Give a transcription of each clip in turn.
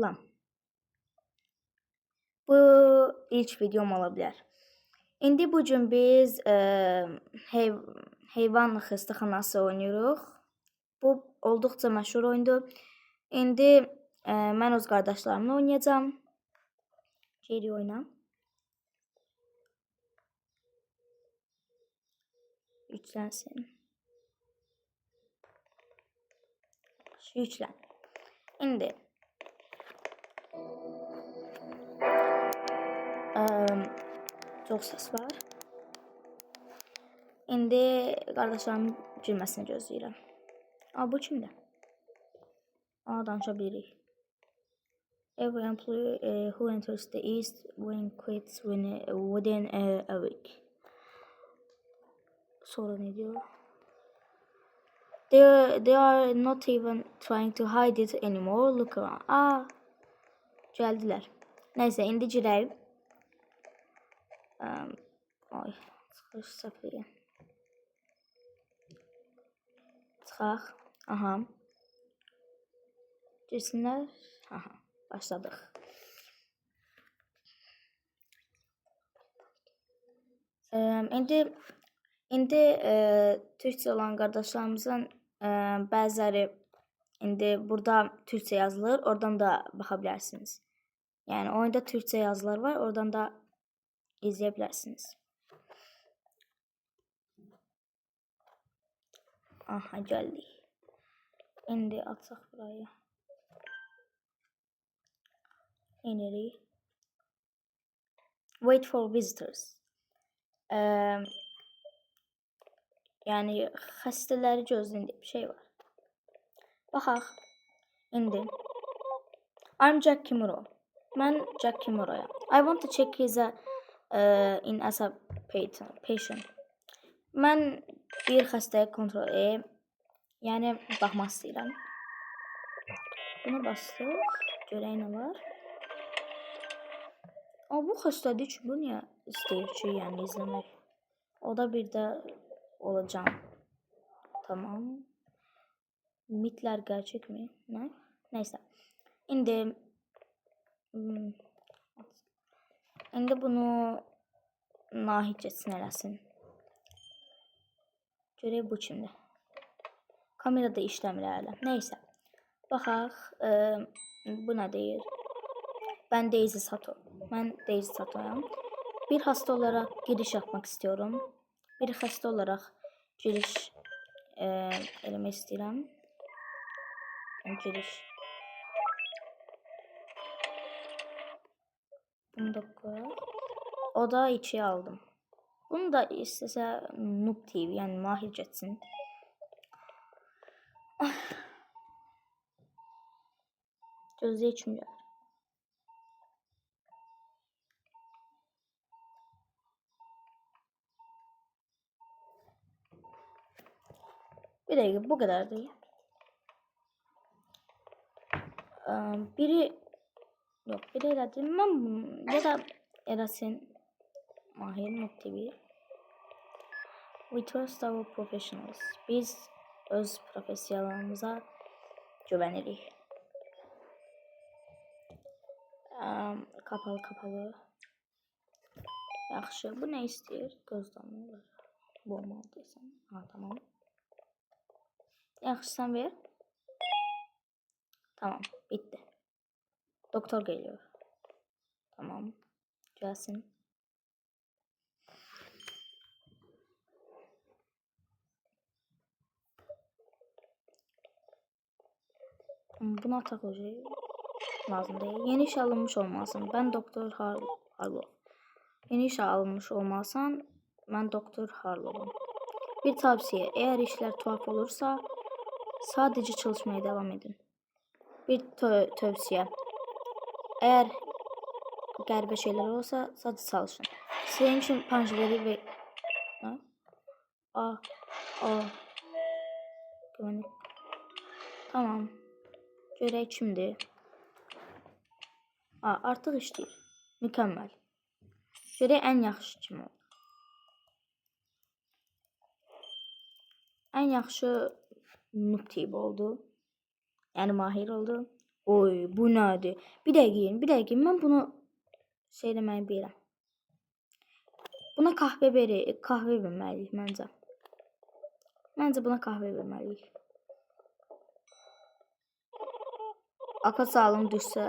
Salam. Bu ilk videom ola bilər. İndi bu gün biz heyvan xəstəxanası oynayırıq. Bu olduqca məşhur oyundur. İndi mən öz qardaşlarımla oynayacağam. Geri oyna. Yüklənsin. Yüklən. İndi çox səs var. İndi qardaşlarımın girməsini gözləyirəm. Bu kimdir? Danışa bilirik. Every employee who enters the East Wing quits within a week. Sonra ne diyor? They are not even trying to hide it anymore. Look around. Gəldilər. Neyse, indi girəyim. Ay, çıxış səfəri. Çıxaq. Aha. Girsinlər. Aha, başladıq. İndi Türkçe olan qardaşlarımızın bəziləri indi burada Türkçe yazılır, oradan da baxa bilərsiniz. Yəni oyunda Türkçe yazılar var, oradan da izləyə bilərsiniz. Aha, gəldik. İndi açaq burayı. İnirik. Wait for visitors. Yəni xəstələri gözləyin deyə bir şey var. Baxaq. İndi. I'm Jack Kimura. Mən Jack Kimura'yam. I want to check his in as a patient. Mən bir xəstəyə kontrol edeyim. Yəni baxmaq istəyirəm. Buna basdıq. Görək nə var. Bu xəstədir ki, bu niyə istəyir ki, yəni izləmək. O da bir də olacağım. Tamam. Mitlər gerçek mi? Ne? Neyse. İndi bunu Nahid geçsin eləsin. Görək bu kimdir. Kamerada işləmir hələ. Neyse. Baxaq. Bu nə deyir? Ben Daisy Sato. Ben Daisy Sato'yam. Bir hasta olarak giriş yapmak istiyorum. Bir hasta olarak giriş eləmək istəyirəm. Giriş. Bunu da koyaq. O da 2'ye aldım. Bunu da istəsə Noob TV, yəni Mahir getsin. Gözləyə kim gəlir? Bir dakika, bu kadar değil. Biri elədim. Mən ya da eləsin Mahir Noob TV. We trust our professionals. Biz öz professionalımıza güvənirik. Kapalı. Yaxşı, bu nə istəyir? Göz damlaları. Bu olmalı desəm. Tamam. Yaxşı, sen ver. Tamam, bitti. Doktor geliyor. Tamam. Gelsin. Bunu atak hocayı lazım değil. Yeni iş alınmış olmalısın. Ben Doktor Harlow. Yeni iş alınmış olmalısın. Ben Doktor Harlow'um. Bir tavsiye. Eğer işler tuhaf olursa sadece çalışmaya devam edin. Bir tövsiye. Eğer qəribə şeyler olsa sadece çalışın. Senin için panjurları ve güvenlik. Tamam. Görək kimdir? Artıq işləyir. Mükəmməl. Görək ən yaxşı kim oldu. Ən yaxşı Noob TV oldu. Yəni Mahir oldu. Oy, bu nədir? Bir dəqiqə, mən bunu şey deməyi bilirəm. Buna kahve verməliyik məncə. Məncə buna kahve verməliyik. Akıl sağlığım düşsə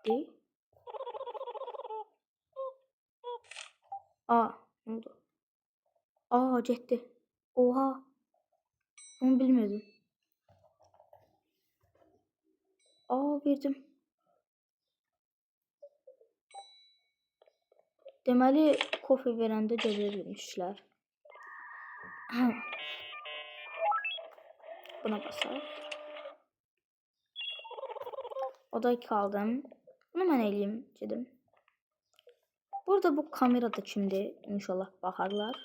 deyil. Aa, ne oldu? Aa, getdi. Oha. Onu bilmiyordum. Aa, verdim. Deməli, kofe verəndə cəza vermişlər. Buna basaq. O da kaldım. Bunu mən eləyim dedim. Burada bu kamerada kimdir? İnşallah bakarlar.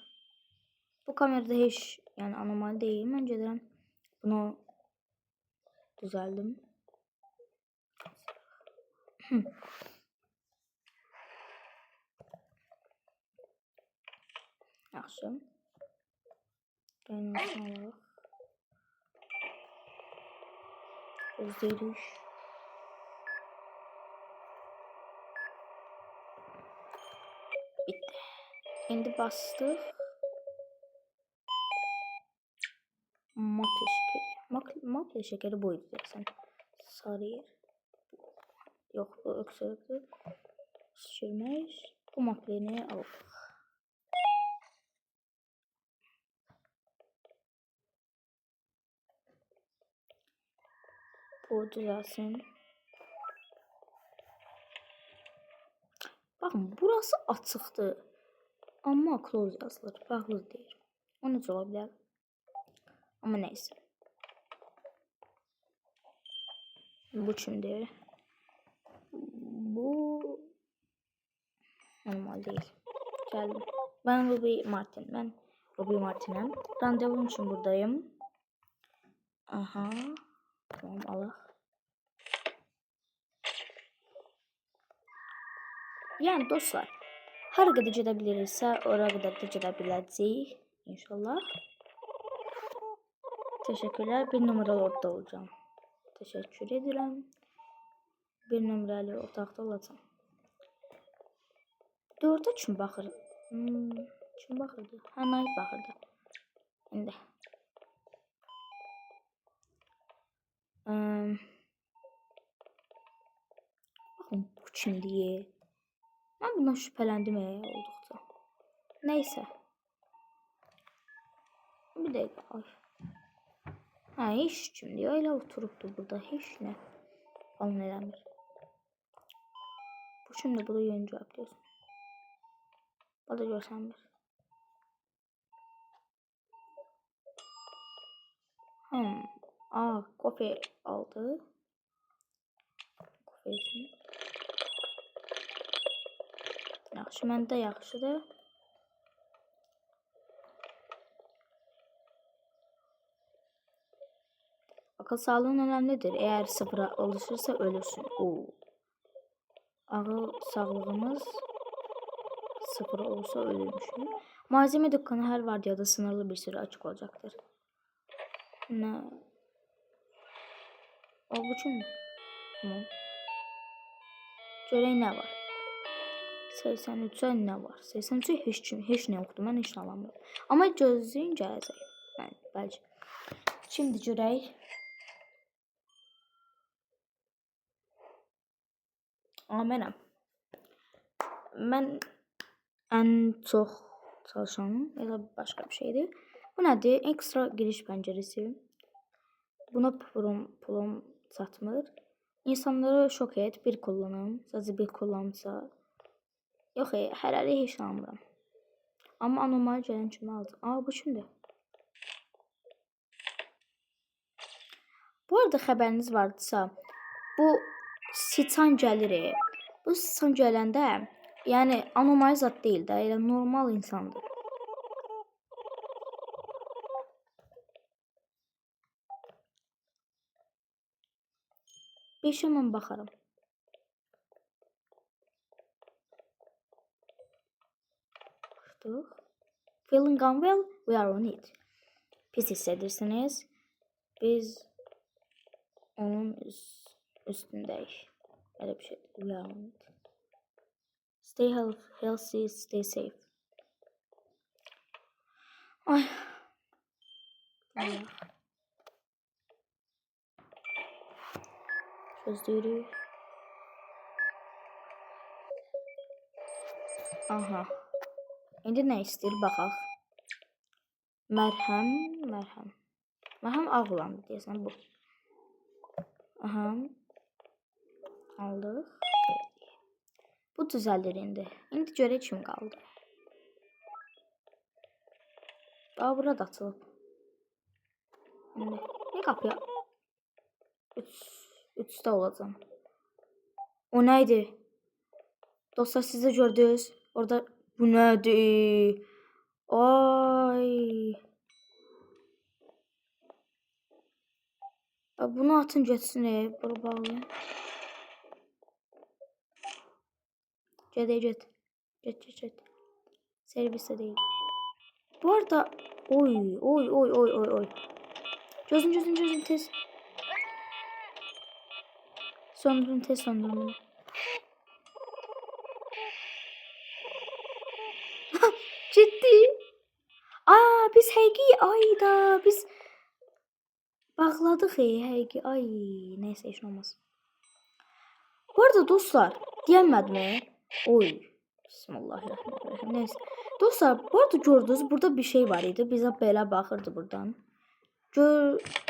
Bu kamerada hiç yani anormal değil. Mən gedirəm. Bunu düzəldim. Yaxşı. Gəlin alaq. Gözləyirik. Bitti. İndi bastıq. Maple şəkeri. Maple şəkeri buydu deyəsən. Sarı yer. Yox, bu öksürükdür. Şişirmək. Bu mapleni alaq. Bu düzəlsin. Baxın, burası açıqdır. Amma close yazılır. Bağlı deyil. O necə ola bilər? Amma neyse. Bu kimdir? Bu normal değil. Geldim. Ben Ruby Martin. Martin'im. Randevum için buradayım. Aha. Tamam, Allah. Yani dostlar, her kadar gidebilirse oraya kadar da gidebileceğiz inşallah. Teşekkürler. Bir numaralı orada olacağım. Teşekkür ederim. Bir numaralı otaqda olacağım. Dördə kim baxır? Kim baxırdı? Ha, Nayib baxırdı. İndi. Baxın, bu kimdir? Mən bundan şübhələndim olduqca. Neyse. Bir dəqiqə. Ay. Ha, hiç kimdir? Öyle oturubdu burada. Hiç ne? Falan eləmir. Bu şimdi burada yeni cevap diyorsun. O da görsənmir. Aa, kofe aldı. Kofe için. Yaxşı, məndə yaxşıdır. Akıl sağlığın önemlidir. Eğer sıfıra alışırsa ölürsün. Oo. Akıl sağlığımız sıfır olsa ölürmüşüm. Malzeme dükkanı her vardiyada sınırlı bir süre açık olacaktır. Ne? O bu için mi? Tamam. Görək ne var? 83'e ne var? 83'e hiç ne yoktu. Ben hiç anlamıyorum. Ama gözləyin gələcək. Yani bəlkə. Şimdi görək. Mənəm. Mən ən çox çalışanım ya da başka bir şeydir. Bu nədir? Ekstra giriş pəncərəsi. Buna pulum çatmır. İnsanları şok et, bir kullanım. Sadəcə bir kullansa. Yox, hələlik heç almıram. Amma anormal gələn kimi aldım. Aa, bu kimdir? Bu arada xəbəriniz vardısa, bu siçan gəlir. Bu siçan gələndə, yəni anormal zat deyil də, elə normal insandır. Beşə mən baxarım. Feeling unwell, we are on it. Pis hissedirsiniz. Biz onun üstündəyik. Elə bir şey. Round. Stay healthy, stay safe. Ay. Allah. Çözdürük. Aha. İndi nə istəyir baxaq. Mərhəm. Mərhəm ağ olandı deyəsən bu. Aha. Aldıq. Bu düzəlir indi. İndi görək kim qaldı. Aa, burada açılıb. İndi ne qapıya? Üçdə olacam. O neydi? Dostlar, siz de gördünüz. Orada bu neydi? Ay. Bunu atın geçsin. Bunu bağlayın. Get. Serviste değil. Bu arada oy. Çözün tez. Söndürün. Ciddi. Biz Heygi'yi biz bağladık Heygi. Ay neyse hiç olmaz. Bu arada dostlar diyemedim. Oy. Bismillahirrahmanirrahim. Neyse. Dostlar bu arada gördünüz burada bir şey var idi. Bize belə baxırdı buradan.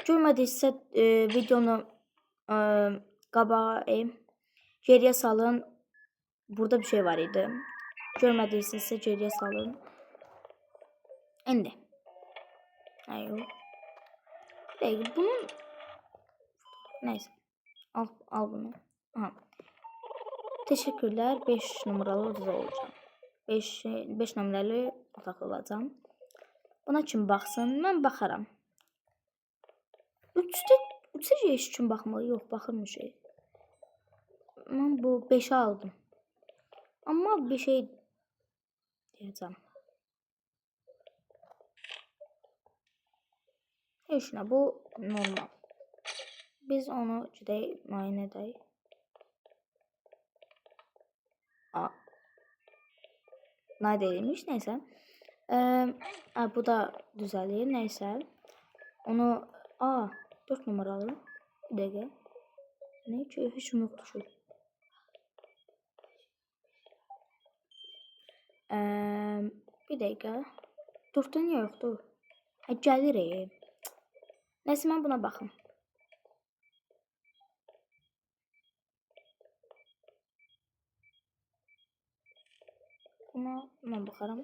Görmədiysə videonu qabağa geriyə salın. Burada bir şey var idi. Görmədiysə geriyə salın. İndi. Ayo. Bunun neyse. Al bunu. Aha. Teşekkürler. 5 numaralı odada olacağım. 5 numaralı otaqda olacağım. Buna kim baxsın? Mən baxaram. 3'də iş üçün baxmalı. Yox, baxırım şey. Mən bu 5'i aldım. Amma bir şey deyəcəm. Heç nə, bu normal. Biz onu gedək müayinə edək. Nay değilmiş, neyse. Bu da düzelir, neyse. Onu 4 numaralı. Bir dakika. Ne ki hiç yoktu şu. Bir dakika. 4'te niye yoktu? Gəlir. Neyse ben buna bakım. Buna ben bakarım.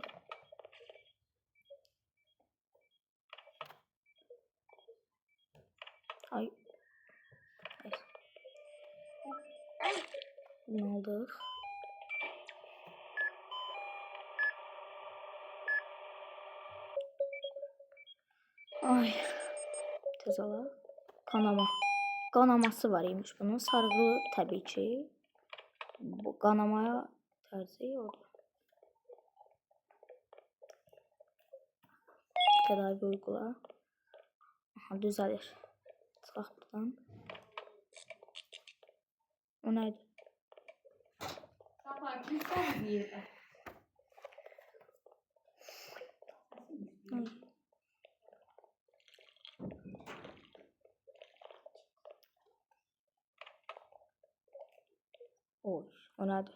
Ay. Bunu aldık. Ay. Tez ala. Kanama. Kanaması var imiş bunun. Sargılı tabii ki. Bu kanamaya tercih oldu. Tedavi uygula. Aha, düzelir. Çıkaq buradan. O neydi? Oy, o neydi?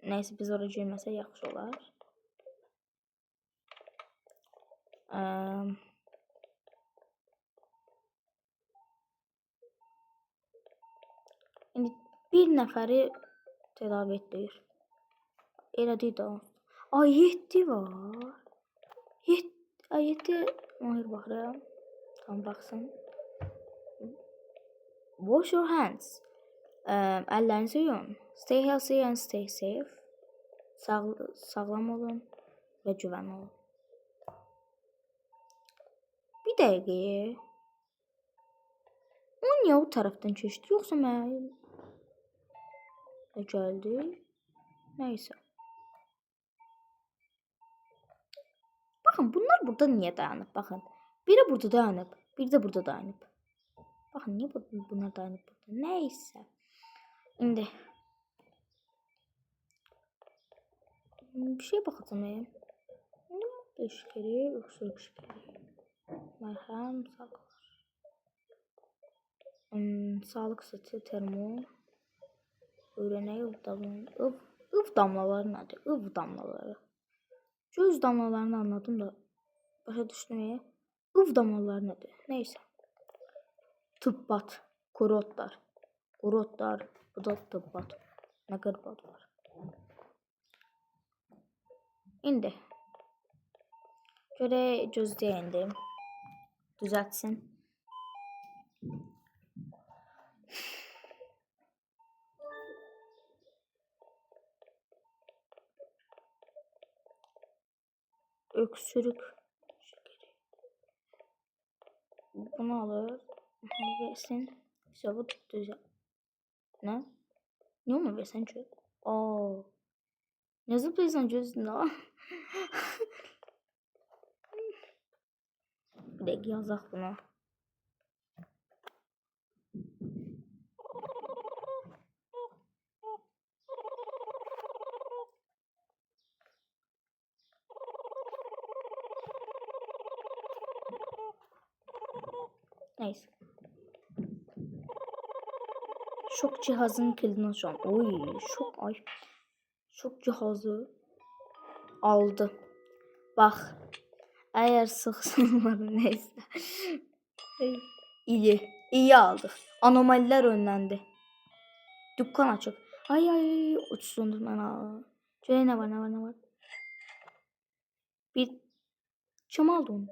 Neyse biz oraya girməsək yaxşı olar. İndi bir nəfəri tədavi etdir. Elədik də. Ay 7 var. 7 Mahir baxıram. Tam baxsın. Wash your hands. Əllərinizi yuyun. Stay healthy and stay safe. Sağlam olun və güvənli olun. Bir dəqiqə. O niyə o tərəfdən keçdi? Yoxsa mən gəldi. Neyse. Bakın bunlar burada niye dayanıp? Bakın. Biri burada dayanıp. Biri de burada dayanıp. Bakın niye buna dayanıp burada? Neyse. Şimdi bir şey bakacağım ya. Eşkeri, öksürük şekeri. Merhem, sağlık. Sağlık seti, termo. Öğreneyi ıv damlaları nedir? Iv damlaları. Göz damlalarını anladım da başa düşmeye. Iv damlaları nedir? Neyse. Tıbbat. Kurotlar. Kurotlar. Bu da tıbbat. Ne kadar bad var. İndi. Göre gözləyəndim. Düzəltsin. Öksürük şekeri. Bunu alır. Versin. Bize bu düzelt. Ne? Ne onu versen çöz? Oo. Ne zıplayırsan gözünde. Bir de yazaq buna. Neyse. Şok cihazının kilidini açalım. Oy, şok cihazı aldı. Bak. Eğer sıxsınlar neyse. İyi aldık. Anomaliler önlendi. Dükkan açık. Ay uçsun bana. Şöyle ne var? Bir kim aldı onu?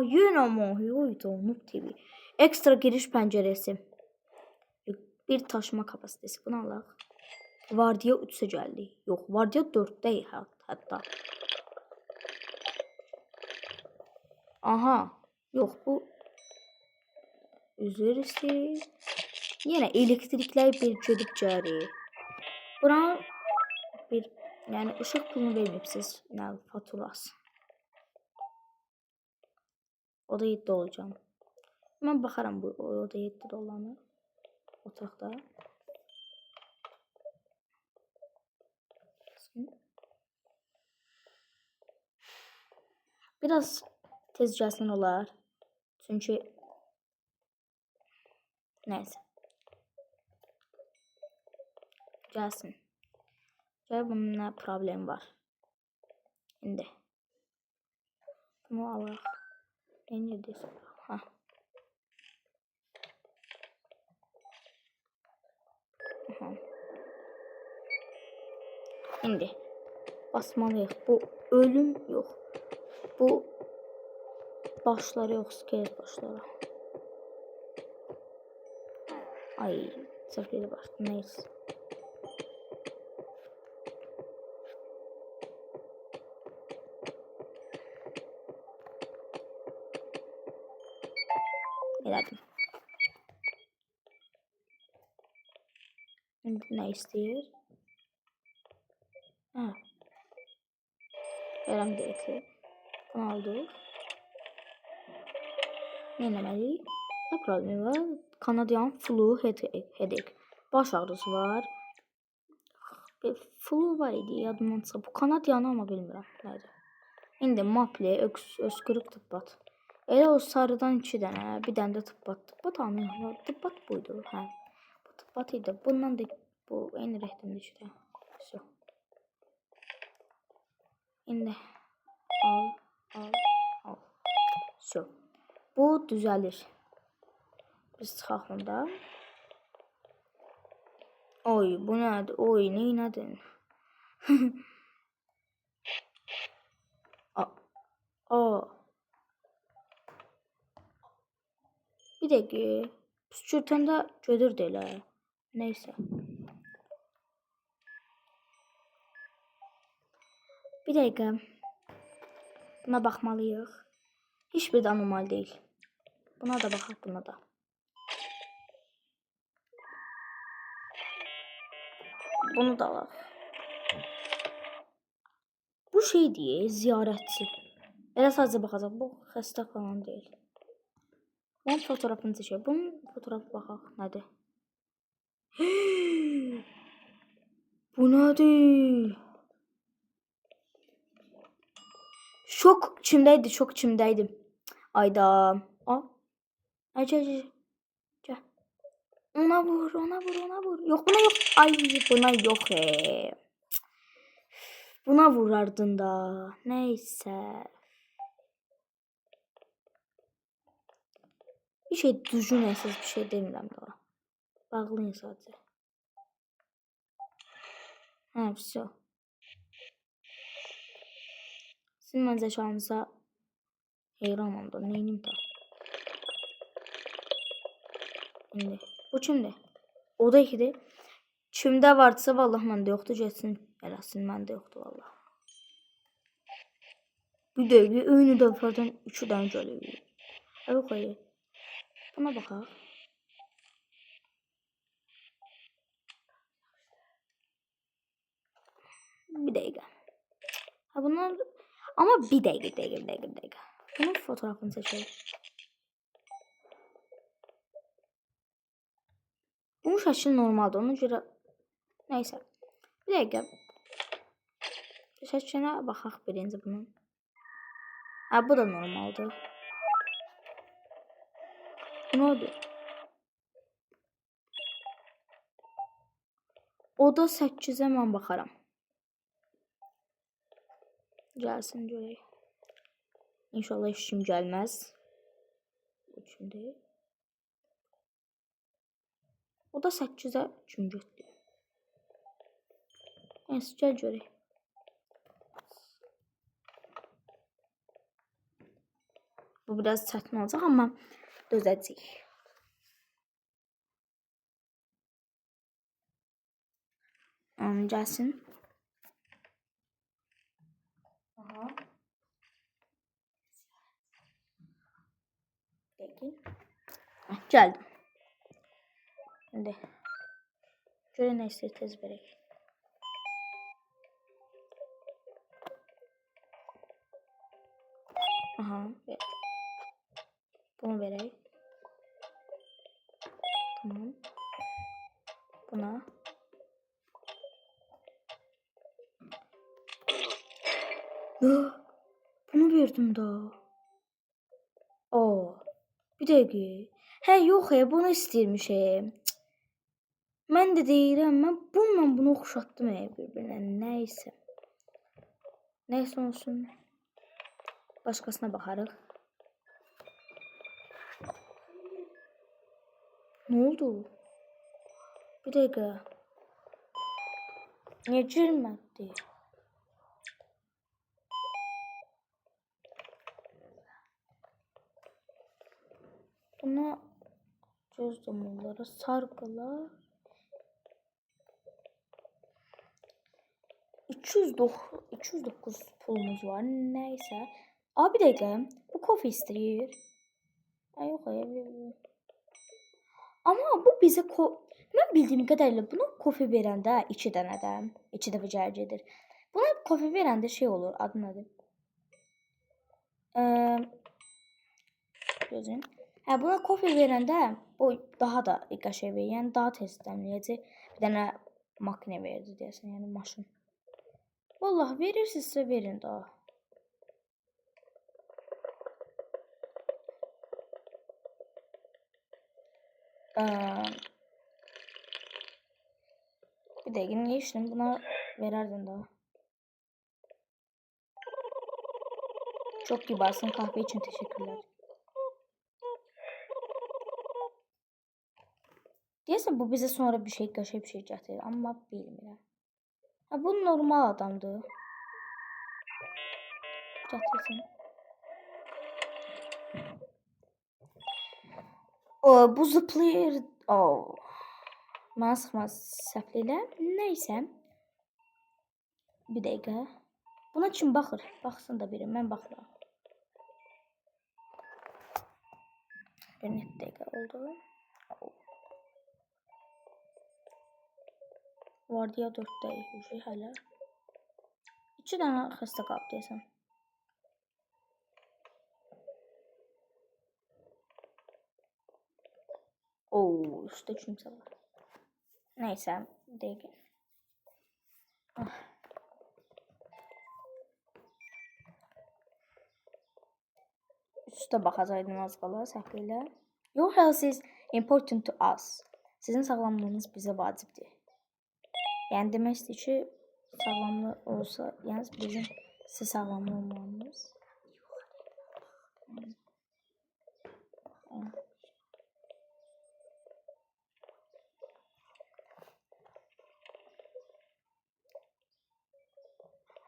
Yine Mahio'ydu. Noob TV. Ekstra giriş penceresi. Bir taşıma kapasitesi. Bunu alaq. Vardiya 3'e gəldi. Yox, vardiya 4'də hətta. Aha. Yox, bu üzerisi. Yine elektrikler bir gedib gəlir. Buna bir yani ışık pulunu vermeyipsiz. Ne faturası. O da 7 olacağım. Ben bakarım bu o da 7 dolanı. Otaqda. Biraz tez gəlsin olar. Çünkü neyse. Gəlsin. Gəl bunun ne problem var. Şimdi. Bunu alaq. Neredeyse. Ha. Şimdi basmalıyıq. Bu ölüm yok. Bu başları yok. Skelet başları. Ay. Seferi baş. Neyse. Elədim. Şimdi ne istəyir? Ha. Verəm gerekli. Bunu aldık. Ne eləməliyik? Ne problemi var? Kanadian flu headache. Baş ağrısı var. Flu var idi yadımdan çıxıb. Bu Kanadiyanı ama bilmirəm. Nədir? İndi maple, öskürük tıbbat. Elə o sarıdan 2 dənə, bir dənə də tıbbat. Tıbbat anlayır. Tıbbat buydu. Hə. Bu tıbbat idi. Bundan da bu eyni rəhtimdə işte. So. İndi al. So. Bu düzəlir. Biz çıxaq bunda. Oy, bu nədir? Oy, neynədin? Bir dakika. Püskürtəndə gedirdi elə. Neyse. Bir dakika. Buna baxmalıyıq. Hiçbir de anormal değil. Buna da baxaq, buna da. Bunu da alaq. Bu şey diye ziyaretçi. Elə sadəcə baxacaq. Bu xəstə falan değil. Bunun fotoğrafını çəkək. Bunun fotoğrafı baxaq. Nədir? Bu nədir? Şok içimdəydi, şok içimdəydi. Ayda. Al. Gel. Ona vur. Yok buna yok. Ay buna yok. Buna vurardın da. Neyse. Bir şey düzgün bir şey demirəm daha. Bağlayın sadece. Ha, все. Sizin mən zəkanıza heyranam da. Neynim da. Şimdi. Bu kimdir? O da ikidir. Kimdə varsa vallahi məndə yoxdur. Getsin eləsin. Məndə yoxdur vallahi. Bir dəqiqə eyni dəfədən 2 dənə gəlir. Evet hayır. Buna bakalım. Bir dakika. Ha bunlar ama bir dakika. Bunun fotoğrafını seçelim. Bunun şəkli normaldır. Ona görə neyse. Bir dakika. Şəklinə baxaq birinci bunun. Ha bu da normaldır. Bu nədir? O da 8'e mən baxaram. Gəlsin görək. İnşallah heç kim gəlməz. Bu kimdir? O da 8'e kim getdi? Neyse gəl görək. Bu biraz çətin olacaq amma dözəcəyik. Gəlsin. Aha. Peki. Geldim. Şimdi. Şöyle neyse tez vereyim. Aha. Bunu vereyim. Tamam. Buna. Bunu verdim daha. Oo. Bir dakika. He yok ya bunu istəyirmişəm. Mən də deyirəm, mən bununla bunu oxşatdım bir-birinə. Neyse. Neyse olsun. Başqasına baxarıq. Ne oldu? Bir dakika. Niye girmədi? Buna göz damarları, sargılar. 209 pulumuz var. Neyse. Abi bir dakika. Bu kofi istəyir. Ay yok ya. Ama bu bize ben bildiğim kadarıyla buna kofi verəndə 2 dənədən 2 dəfə gəlir gedir. Buna kofi verəndə şey olur. Adı nədir? Gözün. Hə buna kofi verəndə o daha da qəşəng verir. Yəni daha tez dəmləyəcək. Bir dənə makine verdi deyəsən, yəni maşın. Vallahi verirsinizsə verin daha. Bir dakika niye işlem buna vererdin daha. Çok kibarsın, kahve için teşekkürler. Deyəsən bu bize sonra bir şey qəşəng bir şey gətirir, amma bilmirəm. Ha bu normal adamdır. Gətirsin. O bu zıplayır. O. Mənə sıxmaz səhvlə. Neyse. Bir dəqiqə. Buna kim baxır? Baxsın da biri. Mən baxıram. Bir dəqiqə oldu. Vardiya 4'dəyiz hələ. 2 dənə xəstə qalıb deyəsən. Oo, üstte kimse var. Neyse, değil. Üstə baxacaqdım az qala səhv ilə. Your health is important to us. Sizin sağlamlığınız bizə vacibdir. Yəni demək istəyir ki, sağlamlı olsa, yəni bizim sizə sağlamlı olmamız.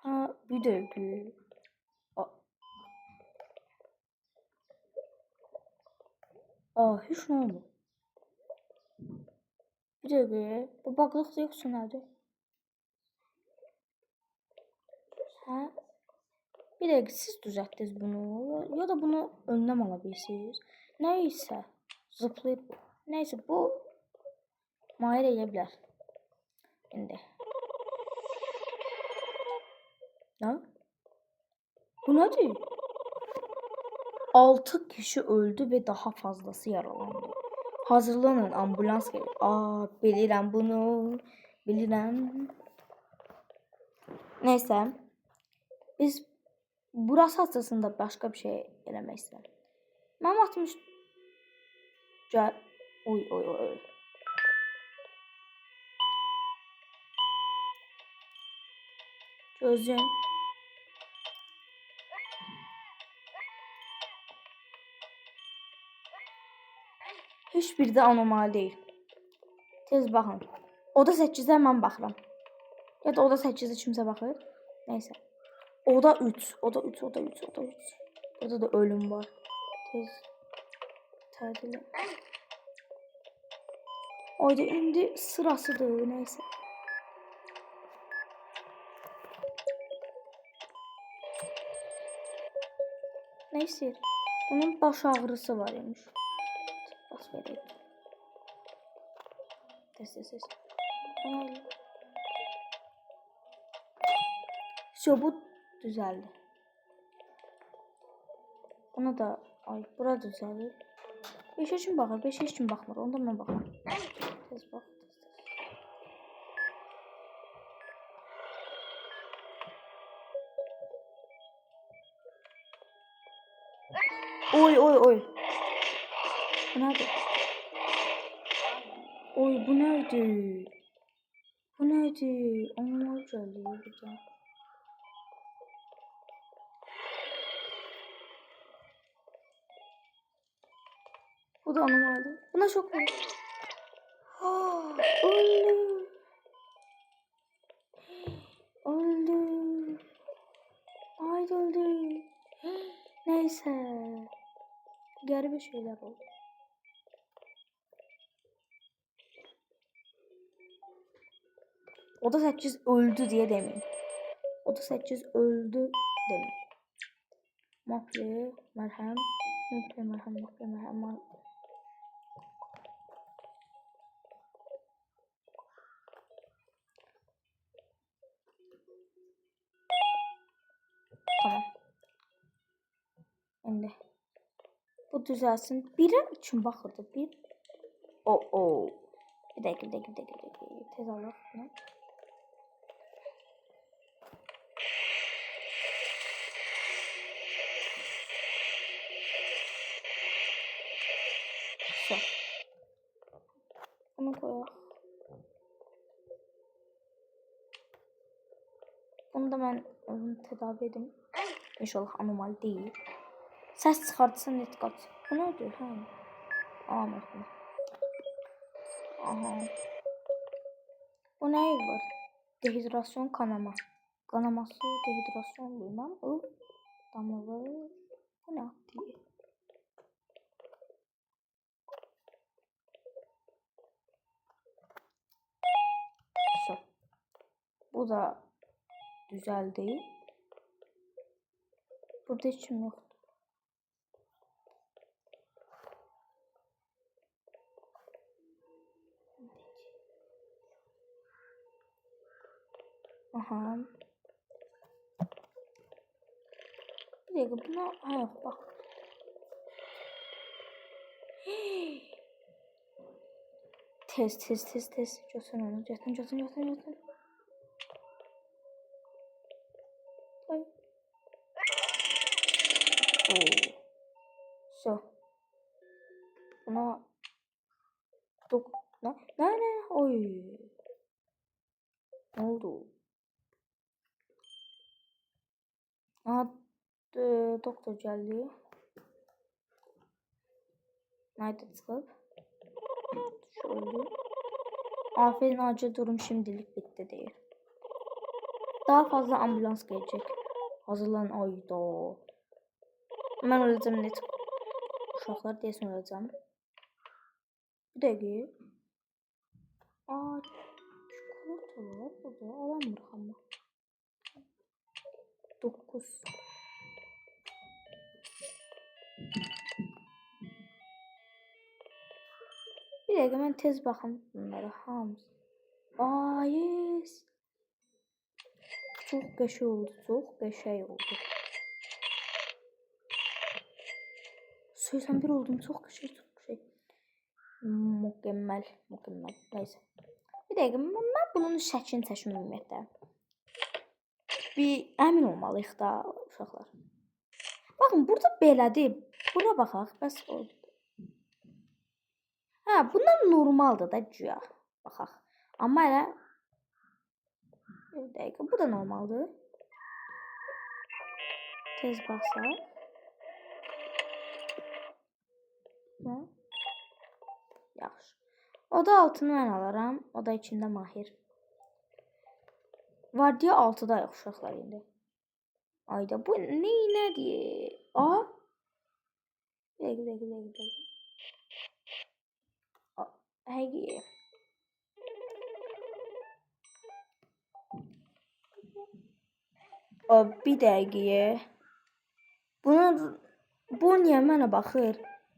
Ha, bir dəqiqə. Hiç ne oldu? Bir dəqiqə. Bu bağlıq yoxsa nədir? Hə? Bir dəqiqə siz düzəltdiniz bunu ya da bunu önlem ala bilirsiniz. Nəysə zıplayıb. Nəysə bu Mahir edə bilər. İndi. Nə? Bu nədir? 6 kişi öldü ve daha fazlası yaralandı. Hazırlanın, ambulans gelir. Bilirəm bunu. Bilirəm. Neyse. Biz burası açısında başka bir şey eləmək istəyirəm. Mənim 60 Oy. Gözün. Hiçbiri de anormal değil. Tez baxın. Oda 8'də mən baxıram. Ya da oda 8'də kimsə baxır. Neyse. Oda 3. Burada da ölüm var. Tez. Tədili. Oyda indi sırasıdır. Neyse. Neyse. Onun baş ağrısı var imiş. Bas vereyim. Tez. Bu düzeldi. Buna da bura düzelir. 5 için bakır, 5 için bakmır. Ondan ben bakarım. Tez bak. Oy. Bu nerede? Oy bu nerede? Anlamaz geldi burada. Bu da anormaldi. Buna çok var. Öldü. Haydi öldü. Neyse. Garip şeyler oldu. Oda 8 öldü diye demeyin. Oda 8 öldü demeyin. Mafya, merhem. Tamam. Şimdi bu düzelsin. Biri için bakırdı. Bir. Bir dakika. Tez alalım bunu. Bunu koyalım. Bunu da ben tedavi edeyim. İnşallah anormal değil. Ses çıkartsın dikkat. Bu ne diyor? Bakın. Aha. Bu ne var? Dehidrasyon kanama. Kanaması dehidrasyon duymam. Damlaları. Bu ne diye. Bu da güzel değil. Burada hiç yok. Aha. Bir dakika buna yok bak. Tez. Götürün onu. Götürün. Ay. Oo. So. Buna... Ne? Oy. Ne oldu? Aha, doktor geldi. Nerede çıkıp? Şöyle. Aferin, acil durum şimdilik bitti değil. Daha fazla ambulans gelecek. Hazırlan, ayda. Ben öleceğim net. Uşaqlar desin öleceğim. Bir dakika. Aa, çikolata var burada. Alamırıq ama. 9. Bir dakika, ben tez baxım bunlara hamısı. Aa, yes. Çok qəşəng oldu. 81 oldum. Çok qəşəng. Mükemmel. Neyse. Bir dakika, ben bunun şəklini çəkməm ümumiyyətlə. Bir əmin olmalıyıq da uşaqlar. Bakın burada belədir. Buna baxaq. Bəs oldu. Hə, bundan normaldır da güya. Baxaq. Amma elə bir dəqiqə, bu da normaldır. Tez baxsaq. Hə? Yaxşı. O da 6-nı mən alaram. O da içində Mahir. Vardiya 6-da uşaqlar indi. Ayda bu nədir? A? Bir dəqiqə. Həqiqi. Bir dəqiqə. Bu niyə mənə baxır?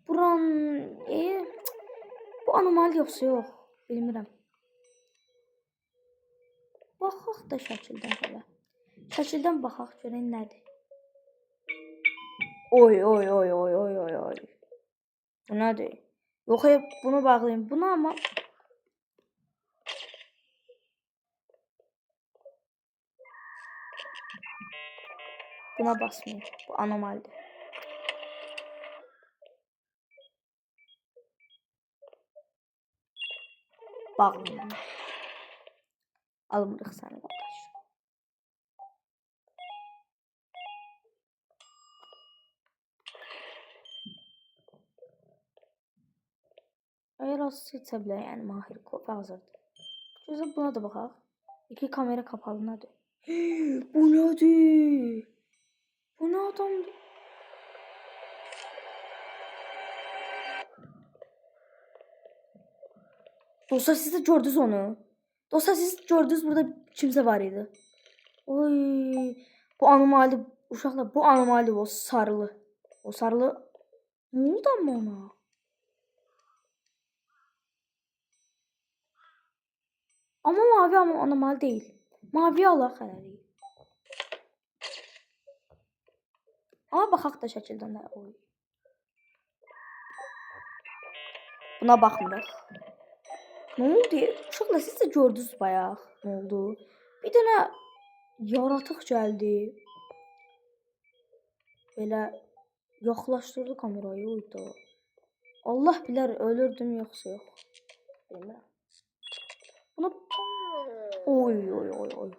Bu anormal yoxsa yox? Bilmirəm. Baxaq da şəkildən hələ. Şəkildən baxaq görək nədir. Oy. Bu nədir? Yox, bunu bağlayayım. Bunu ama buna basmayayım. Bu anormaldir. Bağlayayım. Almırıq səni qardaş. Eğer az seçsə bile yani Mahir kopu hazırdır. Gözlə buna da baxaq. 2 kamera kapalı nədir? Bu nədir? Bu nə adamdır? Dostlar, siz de gördünüz onu. Dostlar, siz gördünüz burada kimse var idi. Oy, bu anomali uşaqlar, bu anomali o sarılı. O sarılı ne oldu ama ona? Ama mavi ama anomali değil. Mavi alaq hələlik. Ama baxaq da şəkildən də. Oy. Buna baxmırıq. Ne oldu? Uşaqlar, siz de gördünüz bayaq. Ne oldu? Bir dənə yaratıq gəldi. Belə yaxlaşdırdı kamerayı. Oydu. Allah bilər ölürdüm yoxsa yox. Bilmirəm. Buna oy.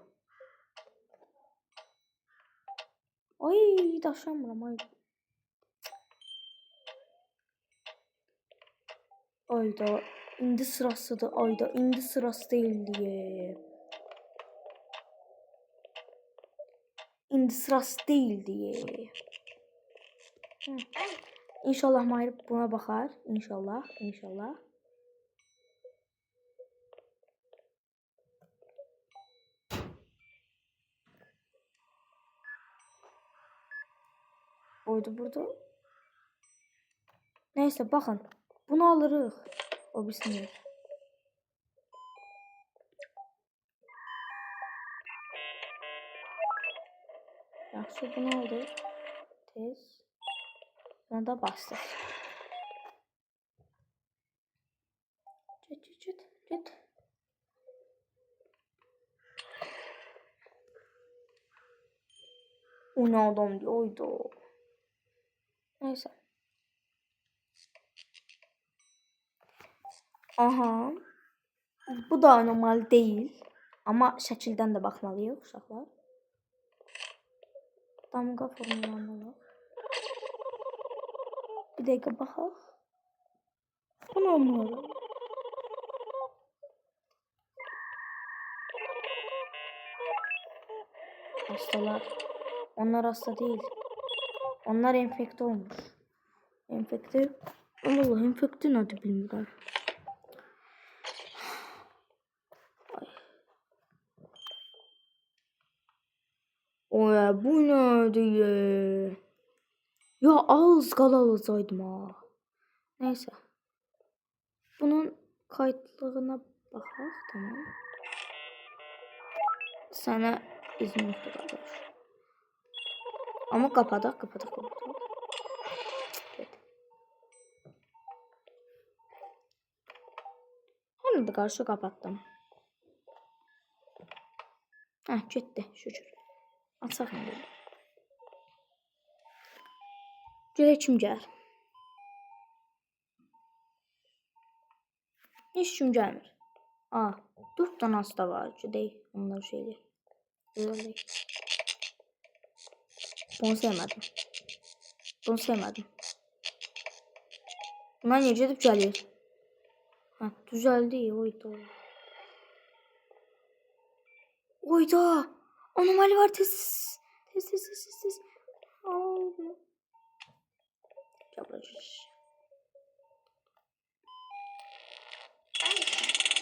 Ay, daşamıram ay. Ayda indi sırasıdır. Ayda indi sırası değil diye. İndi sırası değil diye. İnşallah Mahir buna bakar. İnşallah. Oydu burada. Neyse bakın. Bunu alırıq. O birisini. Yaxşı, bunu aldık. Tez. Buna da bastık. Get. O ne adam diyor. Oydu. Neyse. Aha. Bu da normal değil. Ama şəkildən də baxmalıyıq uşaqlar. Damğa formlarına. Bir dəqiqə baxaq. Bu normal. Hastalar. Onlar hasta değil. Onlar enfekte olmuş. Enfekte. Allah enfekte nedir bilmiyorum. Oya bu nedir? Ya az qalacaqdım ha. Neyse. Bunun kayıtlığına baxaq, tamam. Sənə izin yoxdur qardaş. Amma qapadaq. Onu da qarşı qapatdım. Hə, getdi, şükür. Açaq indi. Görək kim gəlir. Heç kim gəlmir. 4 dənə hasta var. Gedək onlar şeydir. Görək. Bunu sevmədim. Bunlar necə edib gəlir? Düzəldi. Oyda. Anomali var. Tez.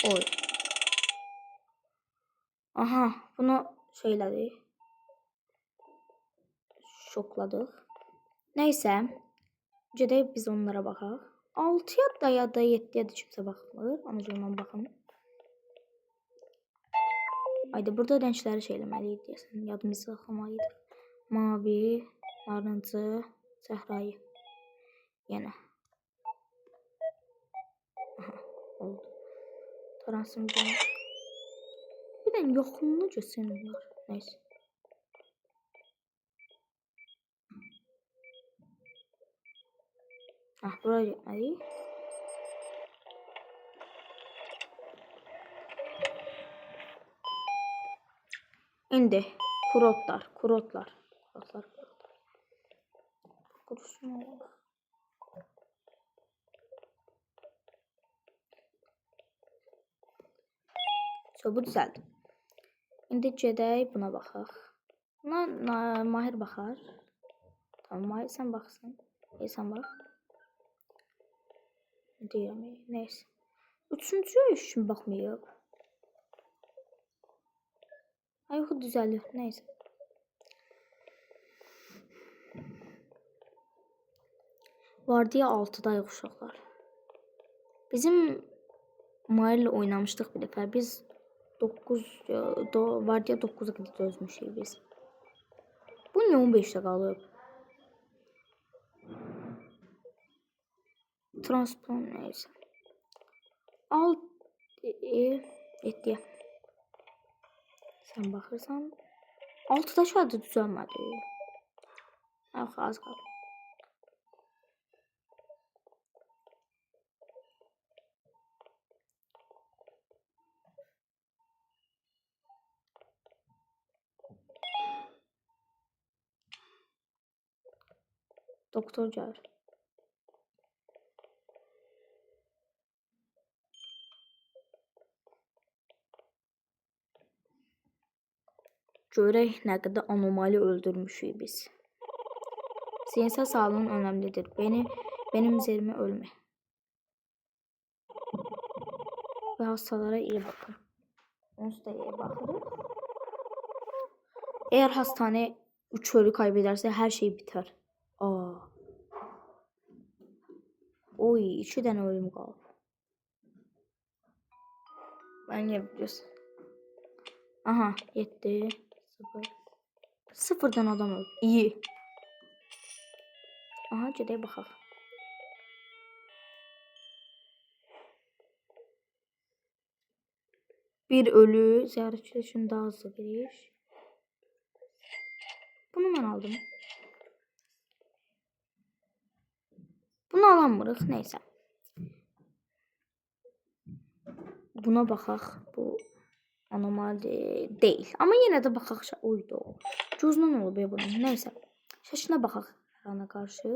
Oy. Aha, bunu söylədik. Şokladıq. Neysə, gedək biz onlara baxaq. 6 ya da 7 ya da kimsə baxmır. Anacığımdan baxın. Haydi burada renkləri şey eləməliyik deyəsən. Yadımızı saxlamalıyıq. Mavi, narıncı, səhrayı. Yenə. Aha, oldu. Transımcı. Bir də yoxluğunu göstərmirlər. Neyse. Buraya getməliyik. İndi kurotlar. Kurusun olur. Bu düzəldi. İndi gedək buna baxaq. Buna Mahir baxar. Tamam, Mahir sən baxsın. Sən bax. Deyirəm, neyse. Üçüncüyə heç kim baxmayıb. Yox, düzəlir. Neyse. Vardiya 6'dayıq uşaqlar. Bizim Mahirlə oynamışdıq bir dəfə. Biz 9 vardiya 9'a qədər dözmüşük biz. Bu niyə 15'də qalıb? Transplant neyse. 7'ye. Sen baxırsan 6'da şadı düzəlmədi. Yox, az qaldı. Doktor gəlir. Görək nə qədər anomali öldürmüşük biz. Siyasal sağlığın önemlidir. Benim üzerime ölme. Ve hastalara iyi bakın. Onsuz da iyi bakın. Eğer hastane 3 ölü kaybederse her şey biter. Oy, 2 tane ölüm kaldı. Ben yapacağız. Aha, 7 0. Sıfırdan adam öldü. İyi. Aha, gedək baxaq. Bir ölü ziyaretçi için daha hızlı giriş. Bunu ben aldım. Bunu alamırıq. Neyse. Buna baxaq. Bu anormal değil. Ama yine de baxaq. Uydu. Cüzdan ne olub ya bunun? Neyse. Şəklinə baxaq. Ana karşı.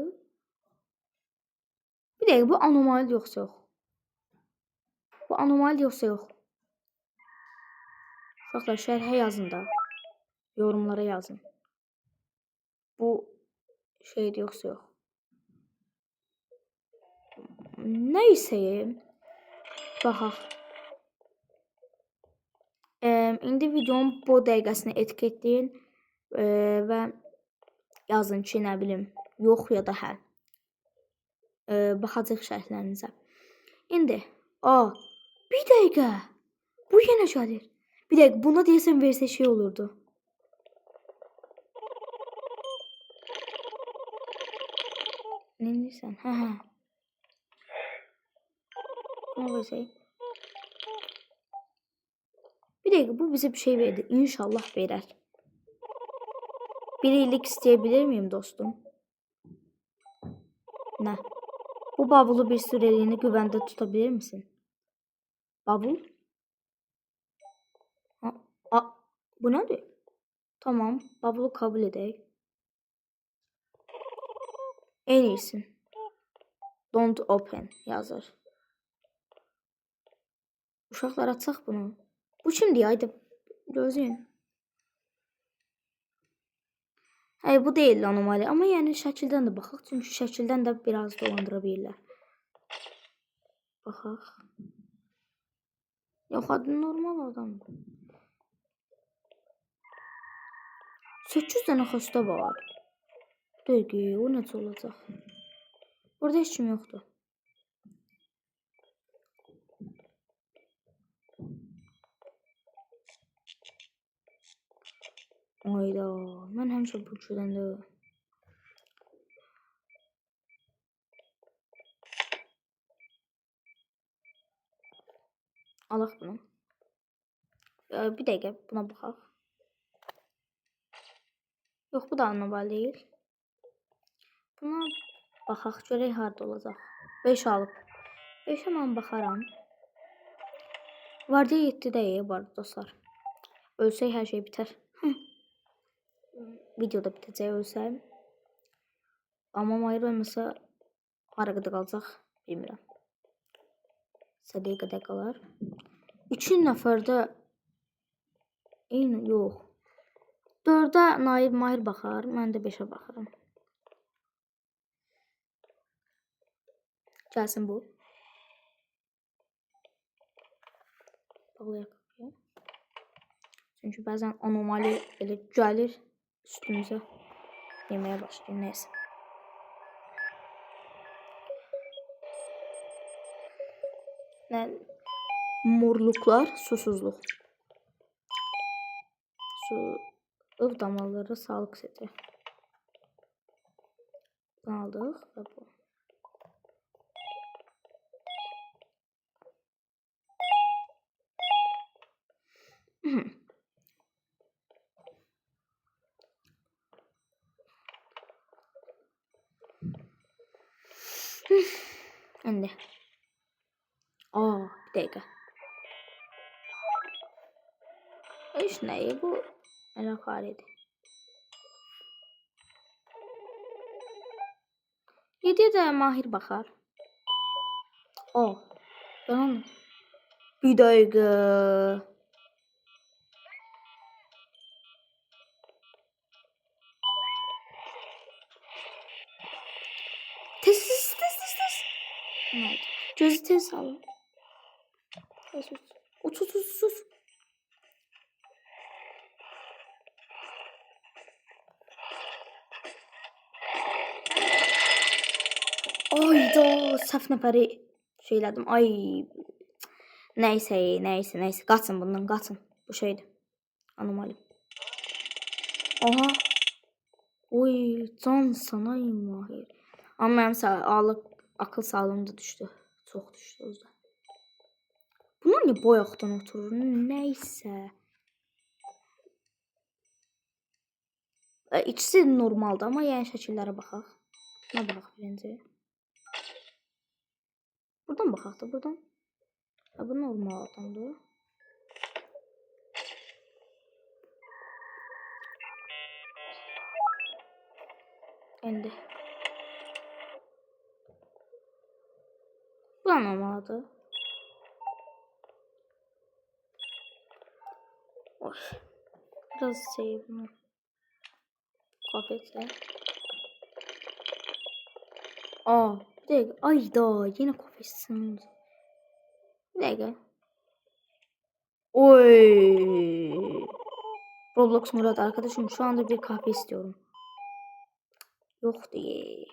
Bir dəqiqə, bu anormal yoxsa yox? Bu anormal yoxsa yox? Uşaqlar şərhə yazın da. Yorumlara yazın. Bu şeydir yoxsa yox? Neyse. Baxaq. İndi videonun bu dəqiqəsini etiketləyin və yazın ki, nə bilim, yox ya da hə. Baxacaq şərhlərinizə. İndi, bir dəqiqə. Bu yenə gəlir. Bir dəqiqə, buna deyəsən versə şey olurdu. Nə deyirsən? Hə. Buna versək. Bir dakika, bu bize bir şey verdi. İnşallah verer. Bir iyilik isteyebilir miyim dostum? Ne? Bu bavulu bir süreliğine güvende tutabilir misin? Bavul? Bu nedir? Tamam, bavulu kabul edeyim. En iyisin. Don't open yazır. Uşaqlar açaq bunu. Bu kimdir? Haydi gözləyin. Hayır, bu değil anomali ama yani şəkildən də baxaq. Çünki şəkildən də biraz dolandıra bilirlər. Baxaq. Yox, adı normal adamdır. 8 tane xəstə var. Dəqiq, o necə olacaq? Burada heç kim yoxdur. Ayda, mən həmişə bu üçüdəndə. Alaq bunu. Bir dəqiqə, buna baxaq. Yox, bu da anormal deyil. Buna baxaq, görək harda olacaq. 5 alıb. 5'ə mən baxaram. Vardı 7 dəqiqə var dostlar. Ölsək hər şey bitər. Videoda bitəcək ölsəm. Amma Mahir ölməsə hara qədər qalacaq bilmirəm. Sədiyə qədər qalar. 2 nəfərdə eyni yox. 4'ə Naib Mahir baxar, mən də 5'ə baxaram. Gəlsin bu. Bağlayaq. Çünki bəzən anomali elə gəlir üstümüzə yeməyə başlayır. Neyse. Morluklar, susuzluq. Su damlaları, sağlık seti. Aldıq və bu. İndi. Bir dəqiqə. Heç nəyi bu? Elə xaridir. 7'yə də Mahir baxar. Yalan. Bir dəqiqə. Tez. Gözü tez alın. Sus. Ayda səhv nəfəri şeylədim. Ay. Neyse. Qaçın bundan, qaçın. Bu şeydir. Anomali. Aha. Oy, can sana Mahir. Amma mənim akıl sağlığım da düşdü. Çox düşdü o yüzden. Buna Bunlar niye boyaqdan oturur? Neyse. İkisi normaldır ama yəni şəkillərə baxaq. Buna baxaq birinci. Buradan baxaq da buradan. Bu normal adamdır. İndi. Bu da normaldır. Oy. Biraz şey bunu. Kafese. Aa, bir dakika. Ay da yine kafesin. Bir dakika. Oy. Roblox Murat arkadaşım şu anda bir kahve istiyorum. Yok diye.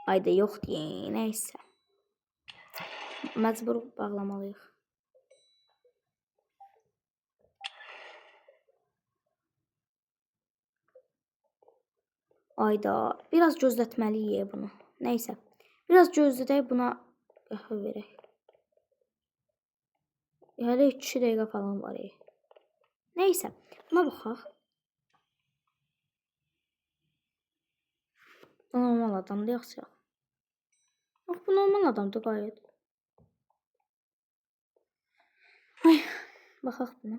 Ayda yok diye. Neyse. Mecbur bağlamalıyıq. Ayda biraz gözlətməliyik bunu. Neyse. Biraz gözlədək buna qəhvə verək. Hələ 2 dəqiqə falan var. Neyse. Buna baxaq. Bu normal adamdır yaxşı. Bax bu normal adamdır gayet. Ay, baxaq buna.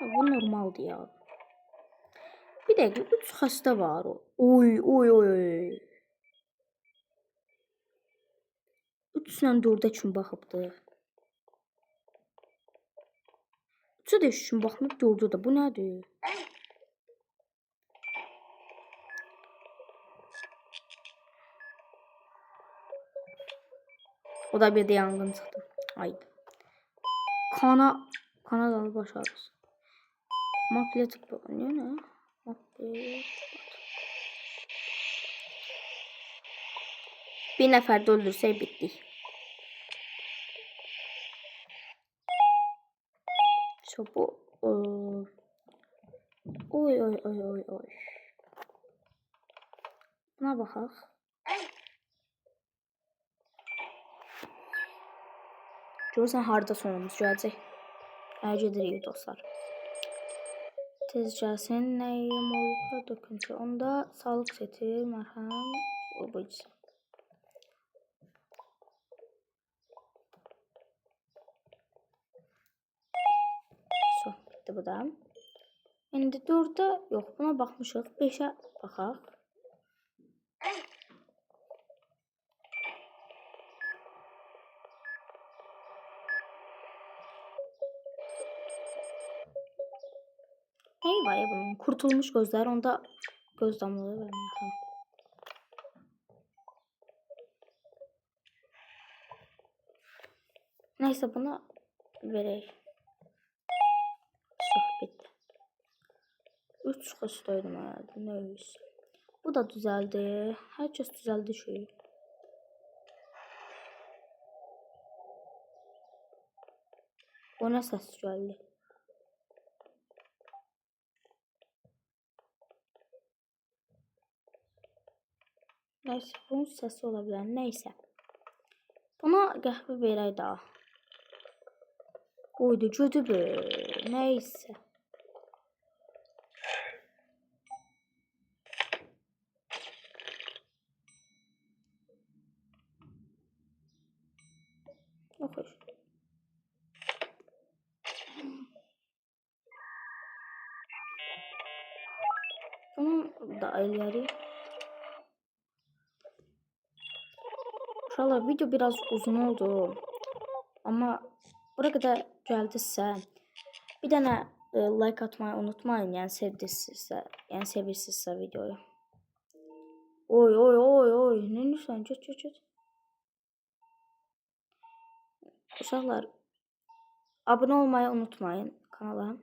Bu normaldir ya. Bir dəqiqə 3 xəstə var o. Oy oy oy. 3-lə 4-ə kimi baxıbdı. 3-ə də üçün baxmır 4-ə də. Bu nədir? O da bir de yangın çıxdı. Ay. Kanadalı baş ağrısı. Maplet ne? Maplet. Bir nəfər də öldürsək bitdik. Bu oy oy oy oy oy. Buna baxaq. Görürsən harda sonumuz gələcək. Gedirik dostlar. Tez gəlsin. Nəyim olubsa döküntü. Onda sağlıq seti, mərhəm, obuyucu. So, bitti bu da. İndi 4'ə yox, buna baxmışıq. 5'ə baxaq. Neyi var ya bunun? Kurtulmuş gözler. Onda göz damlaları vermiyor. Tamam. Neyse bunu vereyim. Şu bitti. 3 kostuyum herhalde. Neyse. Bu da düzeldi. Herkes düzeldi şey. Ona ses geldi. Neyse bunun sesi olabilir. Neyse. Buna qəhvə verək daha. Oydu kötü be. Neyse. Oxuş. Bunun da elləri. Uşaqlar video biraz uzun oldu. Ama buraya kadar gəldinizsə bir dənə like atmayı unutmayın. Yəni sevirsinizsə videoyu. Oy oy oy oy. Ne lütfen çöt. Uşaqlar abone olmayı unutmayın kanala.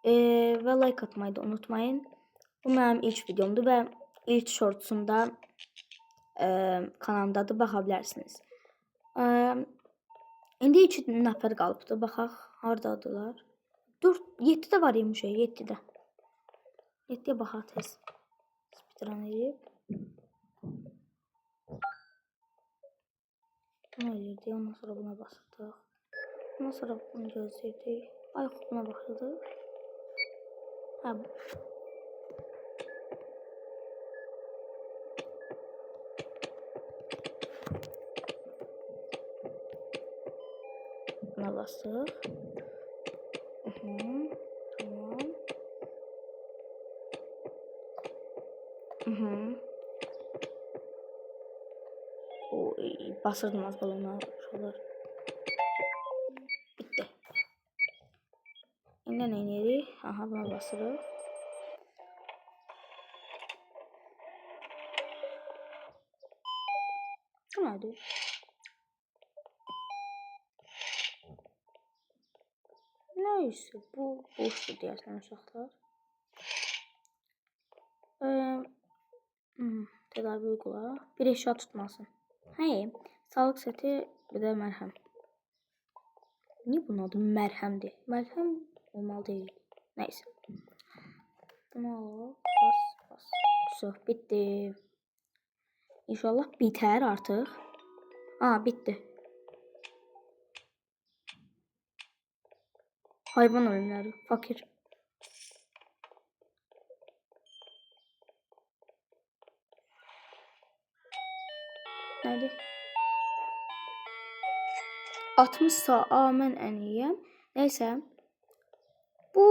Ve like atmayı da unutmayın. Bu mənim ilk videomdur və ilk shortsumda kanalımdadır, baxa bilərsiniz. İndi 2 nəfər qalıbdı. Baxaq hardadılar. 4 7 də var imiş, 7 də. 7-yə baxaq tez. Speedrun edib. Bunu edirdik, ondan sonra buna basırdıq. Ondan sonra bunu gözləyirdik. Ayıq buna baxırdıq. Hə. Buna basdıq. Tamam. Basırdım az balona şuralar. Bitti. İndi nə edirik? Aha, buna basırıq. Bu nədir? Neyse, bu boşdur deyəsən uşaqlar. Tedavi uygula. Bir eşya tutmasın. Hey, sağlık seti, bir de mərhəm. Niye bunun adı mərhəmdir? Mərhəm olmalı değil. Neyse. Bunu al. Bas. So, bitti. İnşallah biter artık. Bitti. Hayvan ölümleri. Fakir. Nerede? 60 mən ən iyiyəm. Neyse. Bu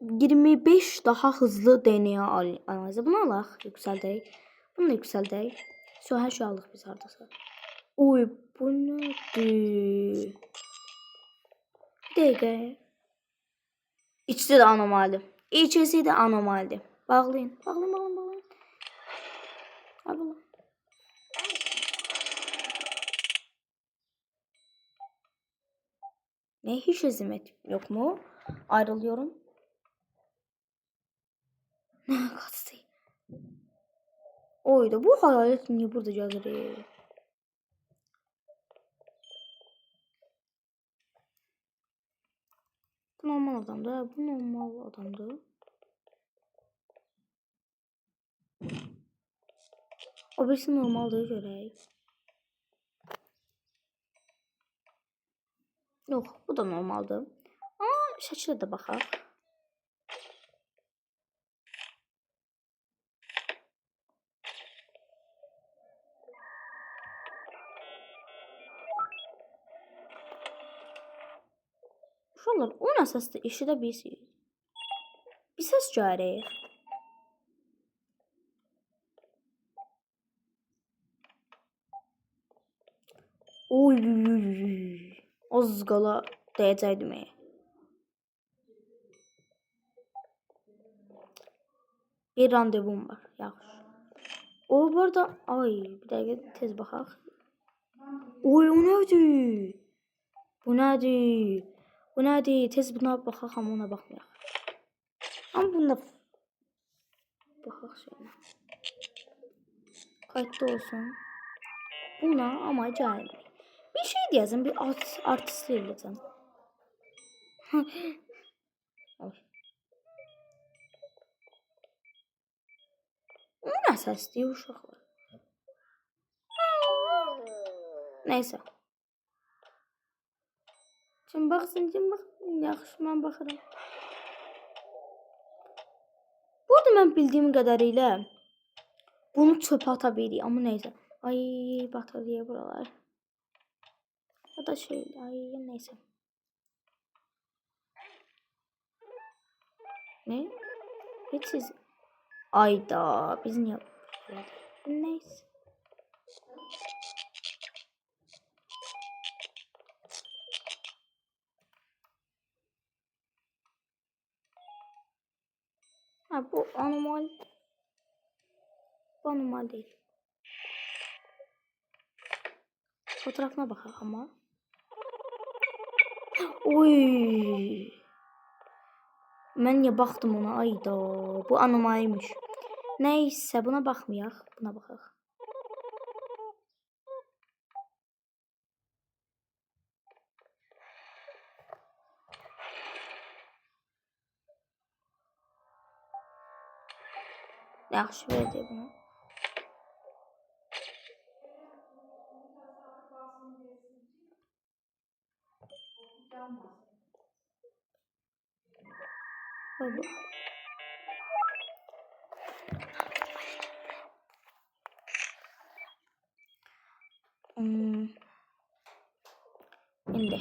25 daha hızlı DNA analizi. Bunu alaq. Yüksəldək. Bunu da yüksəldək. So, hər şey aldıq biz hardasa. Oy, bu nədir? Bir dəqiqə. İçisi də anomali. İçisi də anomali. Bağlayın. Bağlayın. Abi. Ne, hiç hizmet yok mu? Ayrılıyorum. Ne kaçtı? Oydu. Bu hayalet niye burada gelir? Bu normal adamdı. Bu normal adamdı. O birisi normaldir görək. Yox, bu da normaldır. Şəkilə də baxaq. Uşaqlar, o nə səsdir? Eşidə bilirsiniz. Bir səs gəlir. Oy. Az qala dəyəcəkdim. Bir randevum var. Yaxşı. O bu arada bir dəqiqə tez baxaq. Oy, o nədir? Bu nədir? Tez buna baxaq, amma ona baxmayaq. Amma bunda baxaq şeylə. Qayıtda olsun. Buna ama gəlmir. Bir şey deyəcəm, bir artistlik eləyəcəm. O nə səsdir uşaqlar? Neyse. Şimdi baxsın. Yaxşı, mən baxıram. Bu arada mən bildiyim qədərilə bunu çöpə ata bilirik, amma neyse. Ay, batarya buralar. Ya da neyse. Ne? Hiç siz... Ayda, biz niye... Neyse. Bu anormal. Bu anormal değil. Fotoğrafına bakalım ama. Oy. Mən niyə baxdım ona? Ayda, bu anomaliymiş. Neyse, buna baxmayaq. Buna baxaq. Yaxşı verdi bunu. Oldu. Şimdi.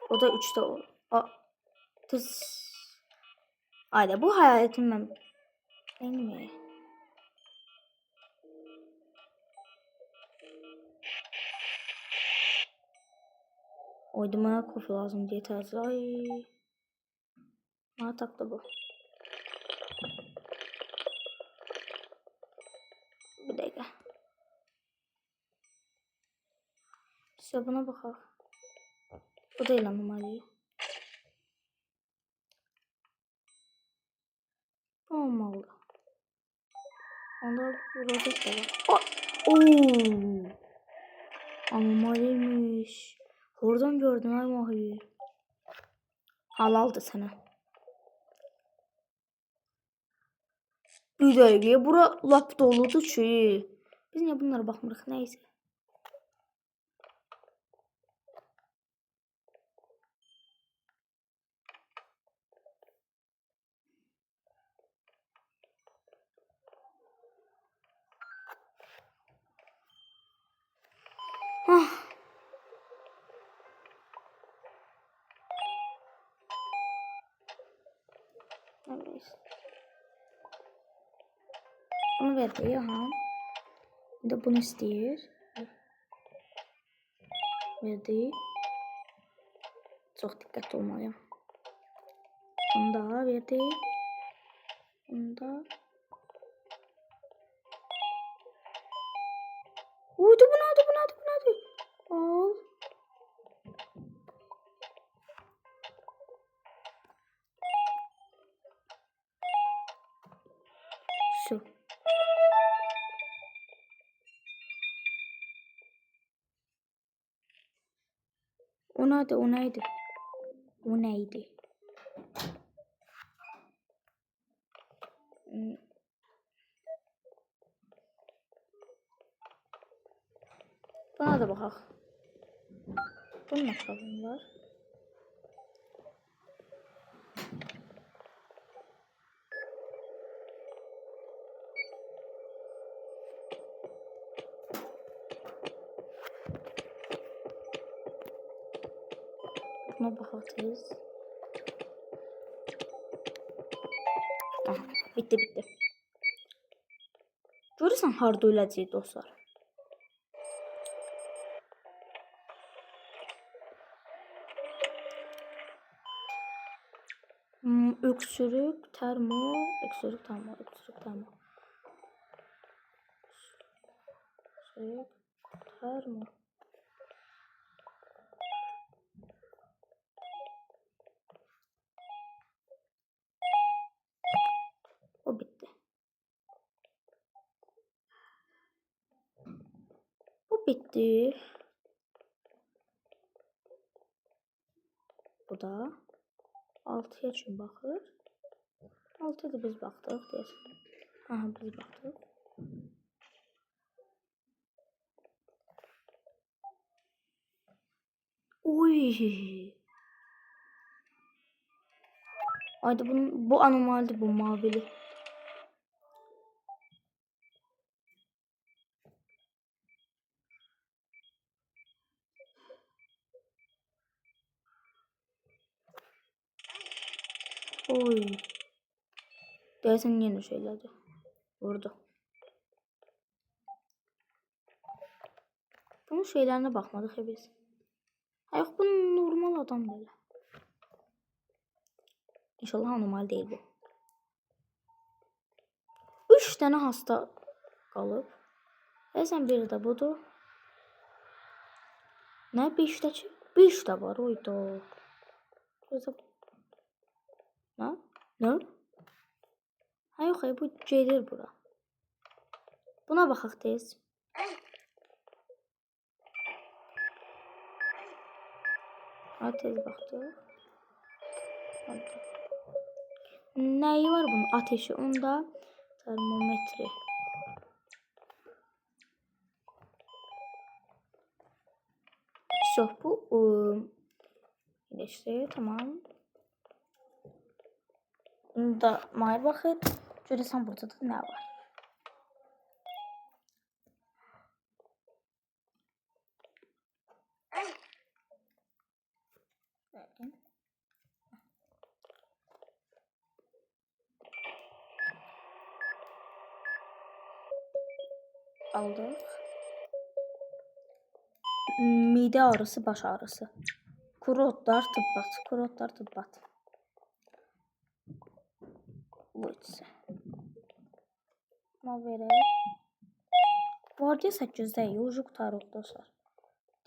O da 3'te ol. Kız. Ayda bu hayaletim ben. Değil mi? Oyduma kofi lazım diye tezli. Ay. Bana taktı bu. Bir dakika. İşte buna bakalım. Bu değil anomali. Olmalı. Onda rozet de var. Oo. Anomaliymiş. Oradan gördün ay mahir. Halaldı sana. Bir dakika. Bura lap doludu ki. Biz niye bunlara bakmırıq? Neyse. Ah. Neyse. Bunu verdi ya ha. Bir de bunu istəyir. Verdi. Çox diqqətli olmalıyam. Bunu da verdi. Bunu da. Uydu bunadı. Al. Şu. O neydi? O neydi? O neydi? Buna da bakaq. Bunun ne problem var? Buna bakaq tez. Aha, bitti. Görürsən harda öləcək dostlar? Öksürük, termo. Öksürük, termo. O bitti. Bu bitti. Bu da 6'ya üçün baxır. 6'ya da biz baxdıq deyəsən. Aha, biz baxdıq. Uy. Ayda bu anomalidir, bu mavili. Oy. Deyəsən yenə şeylədi. Vurdu. Bunun şeylerine bakmadık ya biz. Hayır, bu normal adam böyle. İnşallah normal değil bu. 3 tane hasta qalıb. Deyəsən biri də budur. Nə 5-də ki? 5 də var oyda. Ne? Ha yox, bu gelir bura. Buna baxaq tez. Ha, tez baxdıq. Nəyi var bunun? Ateşi. Onda Termometre. Çok bu iyileşti. Tamam. Bunu da Mahir bakın. Görürsən burada da ne var? Aldık. Mide ağrısı, baş ağrısı. Kuru otlar, tıbbat. Kuru otlar, tıbbat. Bu ikisi. Buna verək. Vardiya 8-də iyi. Ucu qutarıq dostlar.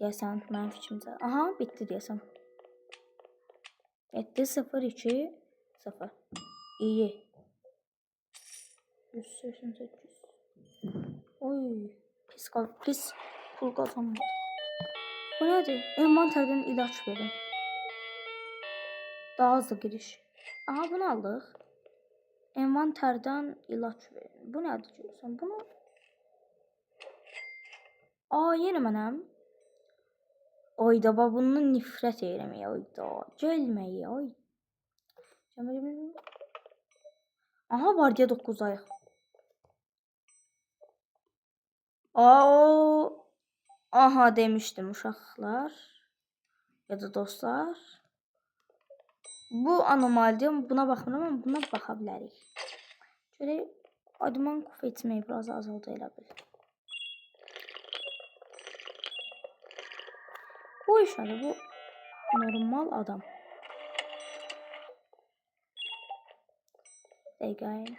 Deyəsən, mənim fikrimcə. Aha, bitdi deyəsən. 7, 0, 2, 0. İyi. 188. Oy. Pis pul kazanmadı. Bu nedir? Envanterden ilaç verin. Daha hızlı giriş. Aha, bunu aldık. Envanterden ilaç verin. Bu nedir diyorsan? Bunu... Aa, yeni mənəm. Oyda, bunun nifrət eləməyə, oyda. Gəlməyə, oy. Aha, vardiya 9 ayıq. Aa, aha demiştim uşaqlar. Ya da dostlar. Bu anomalidir. Buna baxmıram, amma buna baxa bilərik. Şöyle adımın kuf etməyi biraz azaldı elə bil. Bu işarə, bu normal adam. Dəqiqə.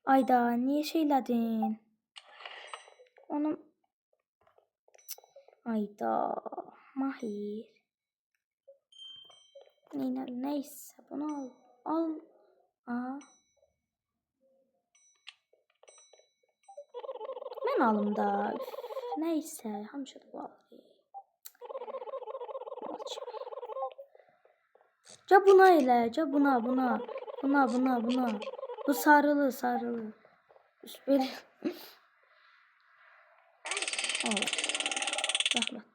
Ayda, niye şeylədin? Onun... Ayda, Mahir. Neyse, bunu al. Al. Aha. Mən alım da. Neyse, həmişə də bu alır. Ya buna elə, ya buna. Buna. Bu sarılı. Böyle. Rəhmət.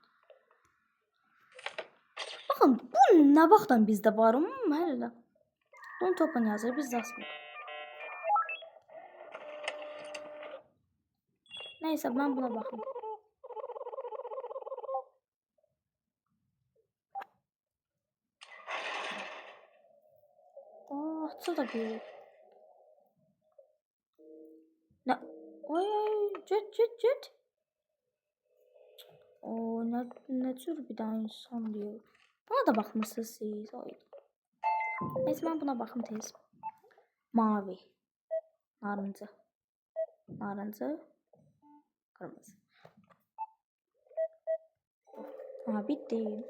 Baxın, bu nə vaxtdan bizdə var? Hələ. Bunu topan yazır, biz də asmır. Neyse, ben buna baxım. Atsa da bir. Ne? Ay, cüt. O ne tür bir daha insan diyor. Buna da bakmışsınız siz. Ay. Neyse, ben buna bakım tez. Mavi. Narıncı. Kırmızı. Aha, bitti.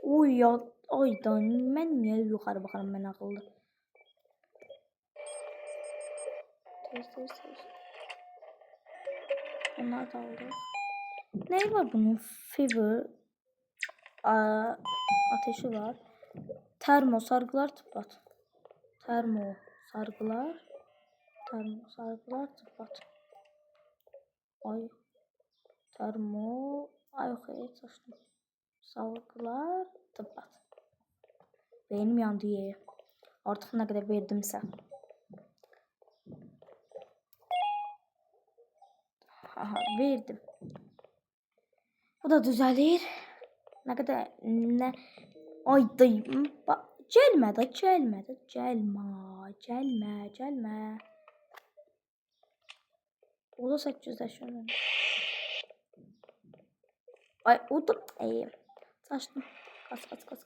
Uy ya. Aydan mən niyə yuxarı baxıram, mən ağıllı. Tez. Bunlar da aldı. Ne var bunun? Fever. Ateşi var. Termo sargılar tıbbat. Termo sargılar tıbbat. Ay. Termo. Ay okey, saçtım. Sargılar tıbbat. Benim yandı ye. Artık ne kadar verdimse. Aha, verdim. Bu da düzelir. Ne kadar ne? Ay dayım. Gelme. O da 800'de şöyle. Ay o da iyi. Saçtım. Kas.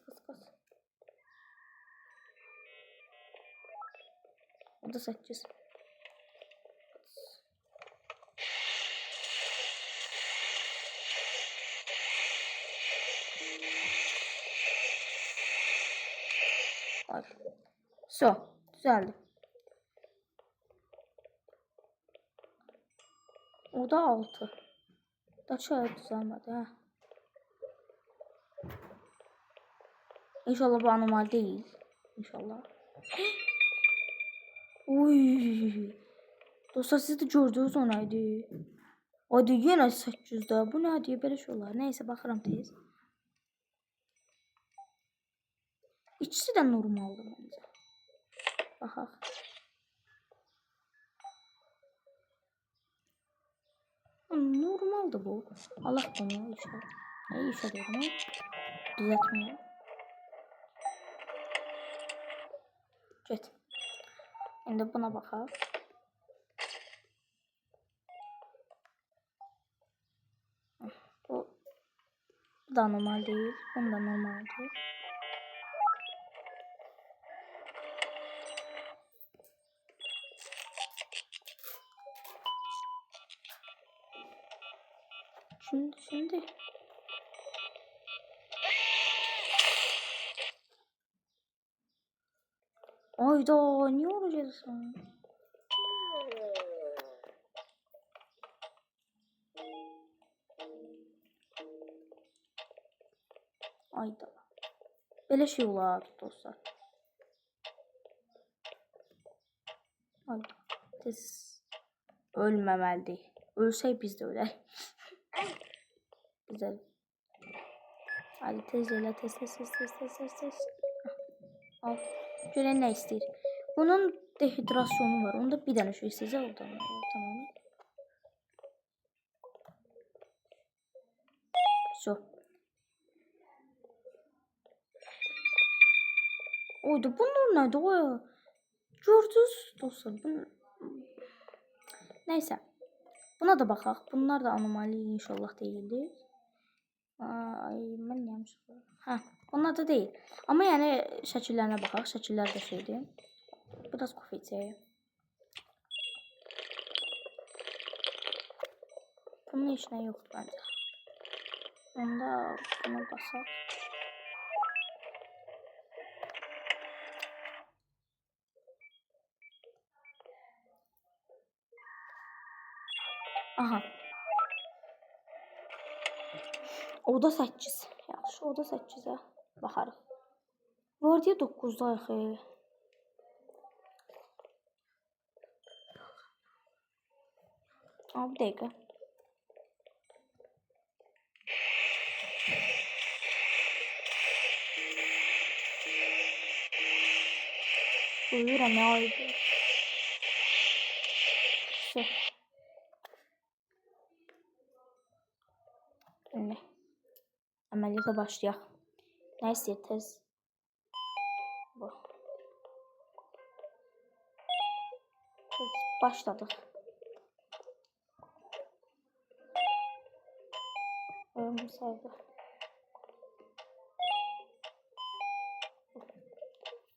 O da 800. Ay. So, düzeldi. O da 6. Da şöyle düzelmedi ha. İnşallah bu anormal değil. İnşallah. Uy. Dostlar siz de gördünüz onaydı. Hadi yine 800'də. Bu nədir? Belə şey olar. Neyse baxıram tez. İkisi də normaldır məncə. Baxaq. Normaldır bu. Allah bunu işe. Ne işe dedim? Düzeltmiyor. Get. Şimdi buna baxaq. Bu da normal değil. Bu da normal değil. Şimdi. Ayda niye olacaksın? Ayda. Belə şey olar dostlar. Ayda. Tez ölməməlidir. Ölsək biz də ölər. Güzel. Hadi tez elə tez. Al. Görən nə istəyir? Bunun dehidrasyonu var. Onda bir dənə şey istəyəcək oradan. Tamam. So. Oydu bunlar nədir o ya? Gördünüz dostlar. Neyse. Buna da baxaq. Bunlar da anomali inşallah değildir. Ay mən yanlış. Hə, bunlar da deyil. Amma yəni şəkillərinə baxaq. Şəkillər də şeydir. Biraz kofe içəyim. Bunun heç nə yoxdur məncə. Onda bunu basaq. Aha. O da 8. Yaxşı, o da 8-ə baxarıq. Vardiya 9-da axı. Bir dəqiqə. Uyuram ya aydı. Şimdi əməliyyata başlayaq. Nə istəyir tez? Bu. Tez başladıq. Saydı.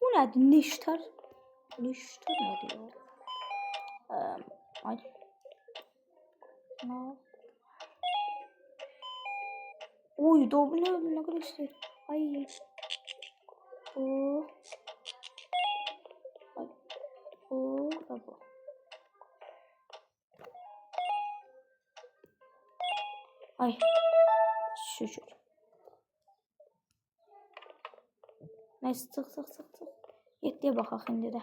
Bu nədir? Neşter? Neşter nədir ya? Ay. Oy, bu ne kadar istəyir? Ay. O. Ay. O. Bu. Ay. Şükür. Neyse tık. 7'ye baxaq indi də.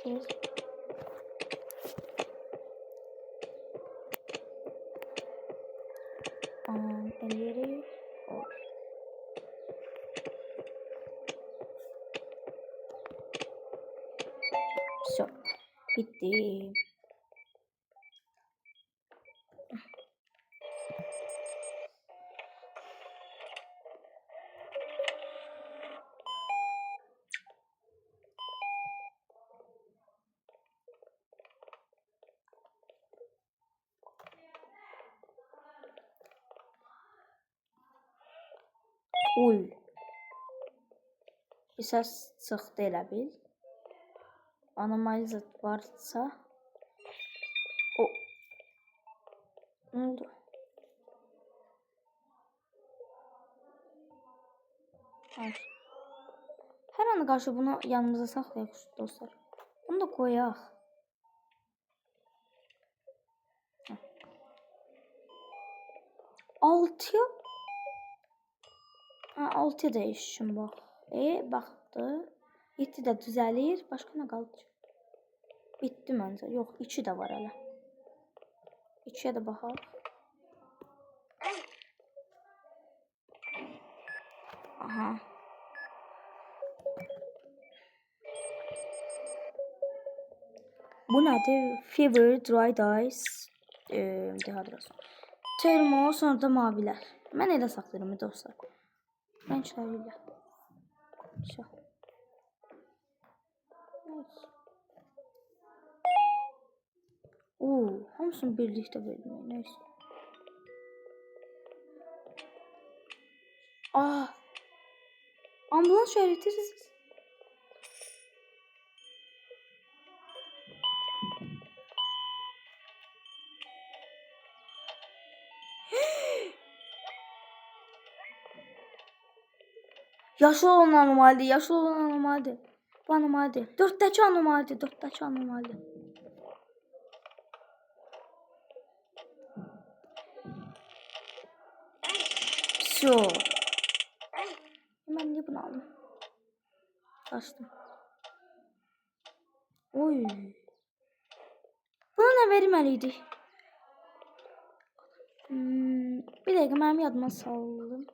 Tez. Elleri. Все. Bitti. Uy. Bir səs çıxdı elə bil. Anomali varsa. O. Ne oldu? Hayır. Hər an qarşı bunu yanımıza saxlayaq dostlar. Bunu da koyaq. 6'ya. Ha 6'ya değişim bax. Baxdı. 7 də düzəlir. Başqa nə qaldı? Bitdi məncə. Yox, 2 də var hələ. 2-yə də baxaq. Aha. Bu nədir? Fever, Dried Eyes, dehydration. Termo, sonra da mavilər. Mən elə saxlayıram dostlar. Rəngləriyle. Şey. Oo, hamısını birlikdə verdim. Neyse. Aa. Ambulans şöhretirsiniz. Yaşlı olan anomalidir, yaşlı olan anomalidir. Bu anomalidir. 4'dəki anomalidir, 4'dəki anomalidir. Всё. Mən niyə bunu aldım? Kaçtım. Oy. Buna nə verməliydik? Bir dəqiqə mənim yadıma saldım.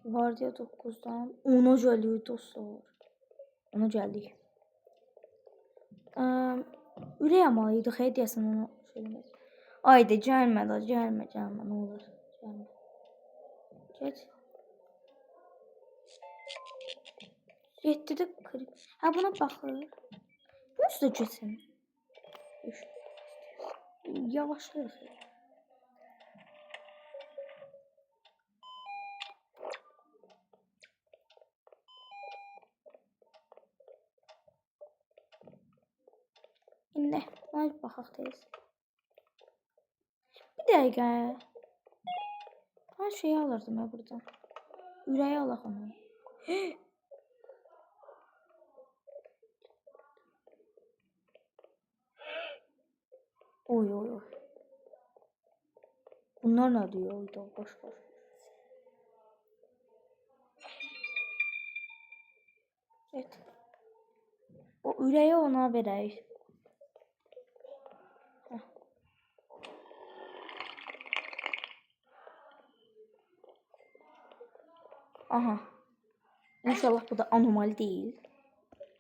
Vardiya 9'dan 10'a geliyor dostlar. 10'a geldik. Ürək amalıydı. Xeyr deyəsən onu söyləmək. Ayda gəlmə da, gəlmə, nə olur. Gəlmə. Geç. 7'də kırık. Ha buna baxır. Bu üstə keçsin. Yavaşlayır. İndi ay baxaq tez. Bir dəqiqə. Her şeyi alırdım ya buradan. Ürəyi alaq onu. Oy oy oy. Bunlar ne diyor? Oyda boş boş. Evet. O ürəyi ona verək. Aha. İnşallah bu da anomali değil.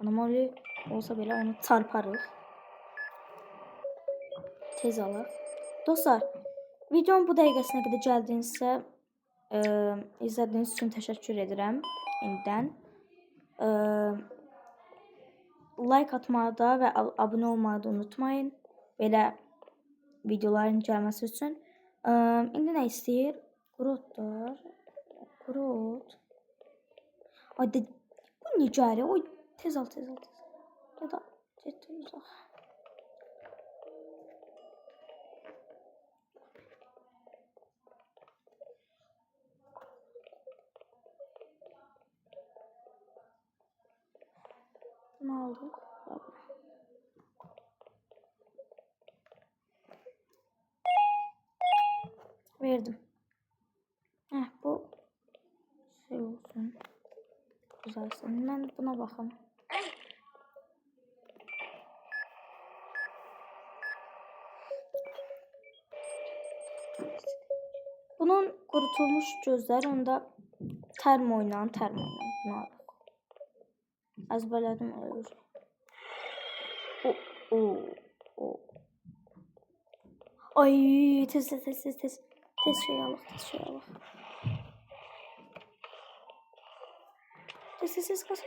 Anomali olsa bile onu çarparıq. Tez alaq. Dostlar, videonun bu dəqiqəsinə qədər gəldinizsə, izlədiyiniz üçün təşəkkür edirəm. Yenidən. Like atmağı da və abunə olmağı da unutmayın. Belə videoların gəlməsi üçün. İndi nə istəyir? Qurotlar. Qurot. Ay de, bu nicari. Oy tez al tez al tez. Ya da ciddi uzaq. Ne oldu? Verdim. Bu şey olsun. Güzelsin. Ben buna bakalım. Bunun kurutulmuş gözler, onda termo oynan. Buna bak. Ezberledim öyle. Ay tez şey al. Tez kaç.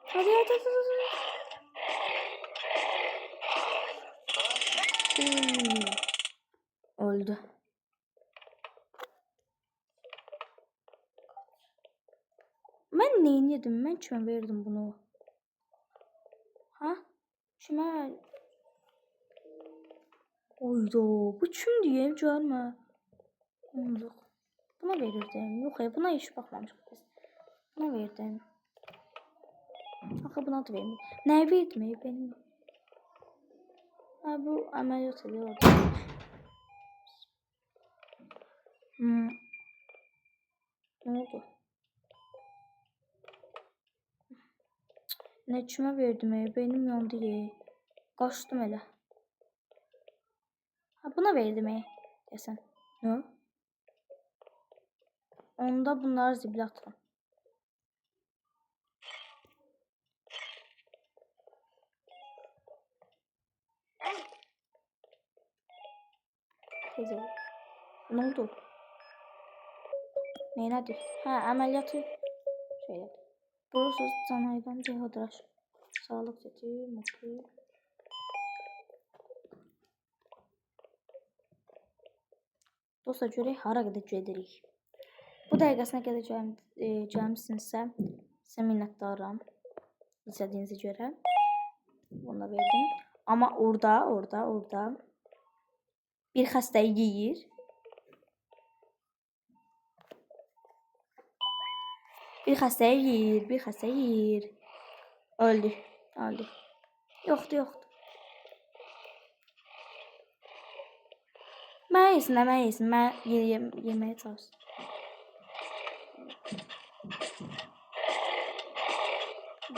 Hadi. Öldü. Ben neyin yedim? Ben kime verdim bunu? Ha? Kime? Oyda. Bu kim diye görme. Buna verirdim. Yok ya, buna hiç bakmamışım. Buna verdim. Axı buna da verdim. Nə verdim benim? Ha, bu əməliyyat ediyor. Ne oldu? Ne kime verdim benim yandı ye. Kaçtım hele. Ha, buna verdim desen. Ne? Onda bunları zibil atıram. Teyze. Ne oldu? Nedir? Ha, əməliyyatı şey yaptı. Burası sanayiden dehidraş. Sağlık seti, mutlu. Dostlar görək hara qədər gedirik. Bu dəqiqəsinə gələcəyimsinizsə sizə minnətdaram. İzlədiyinize görə. Bunu da verdim. Ama orada bir xəstəyi yeyir. Bir xəstə yeyir. Öldü. Yoxdur. Mən yesin. Mən yeməyə çalış.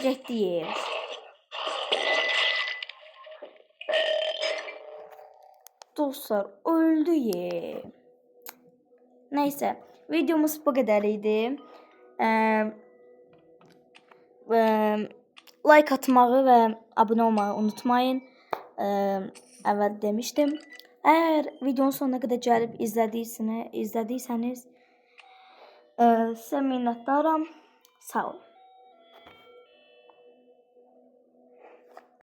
Getdi yer. Dostlar öldü ye. Neyse videomuz bu kadar idi. Like atmağı ve abone olmağı unutmayın. Əvvəl demiştim. Eğer videonun sonuna kadar gəlib izlədiyseniz sizə minnətdaram. Sağ olun.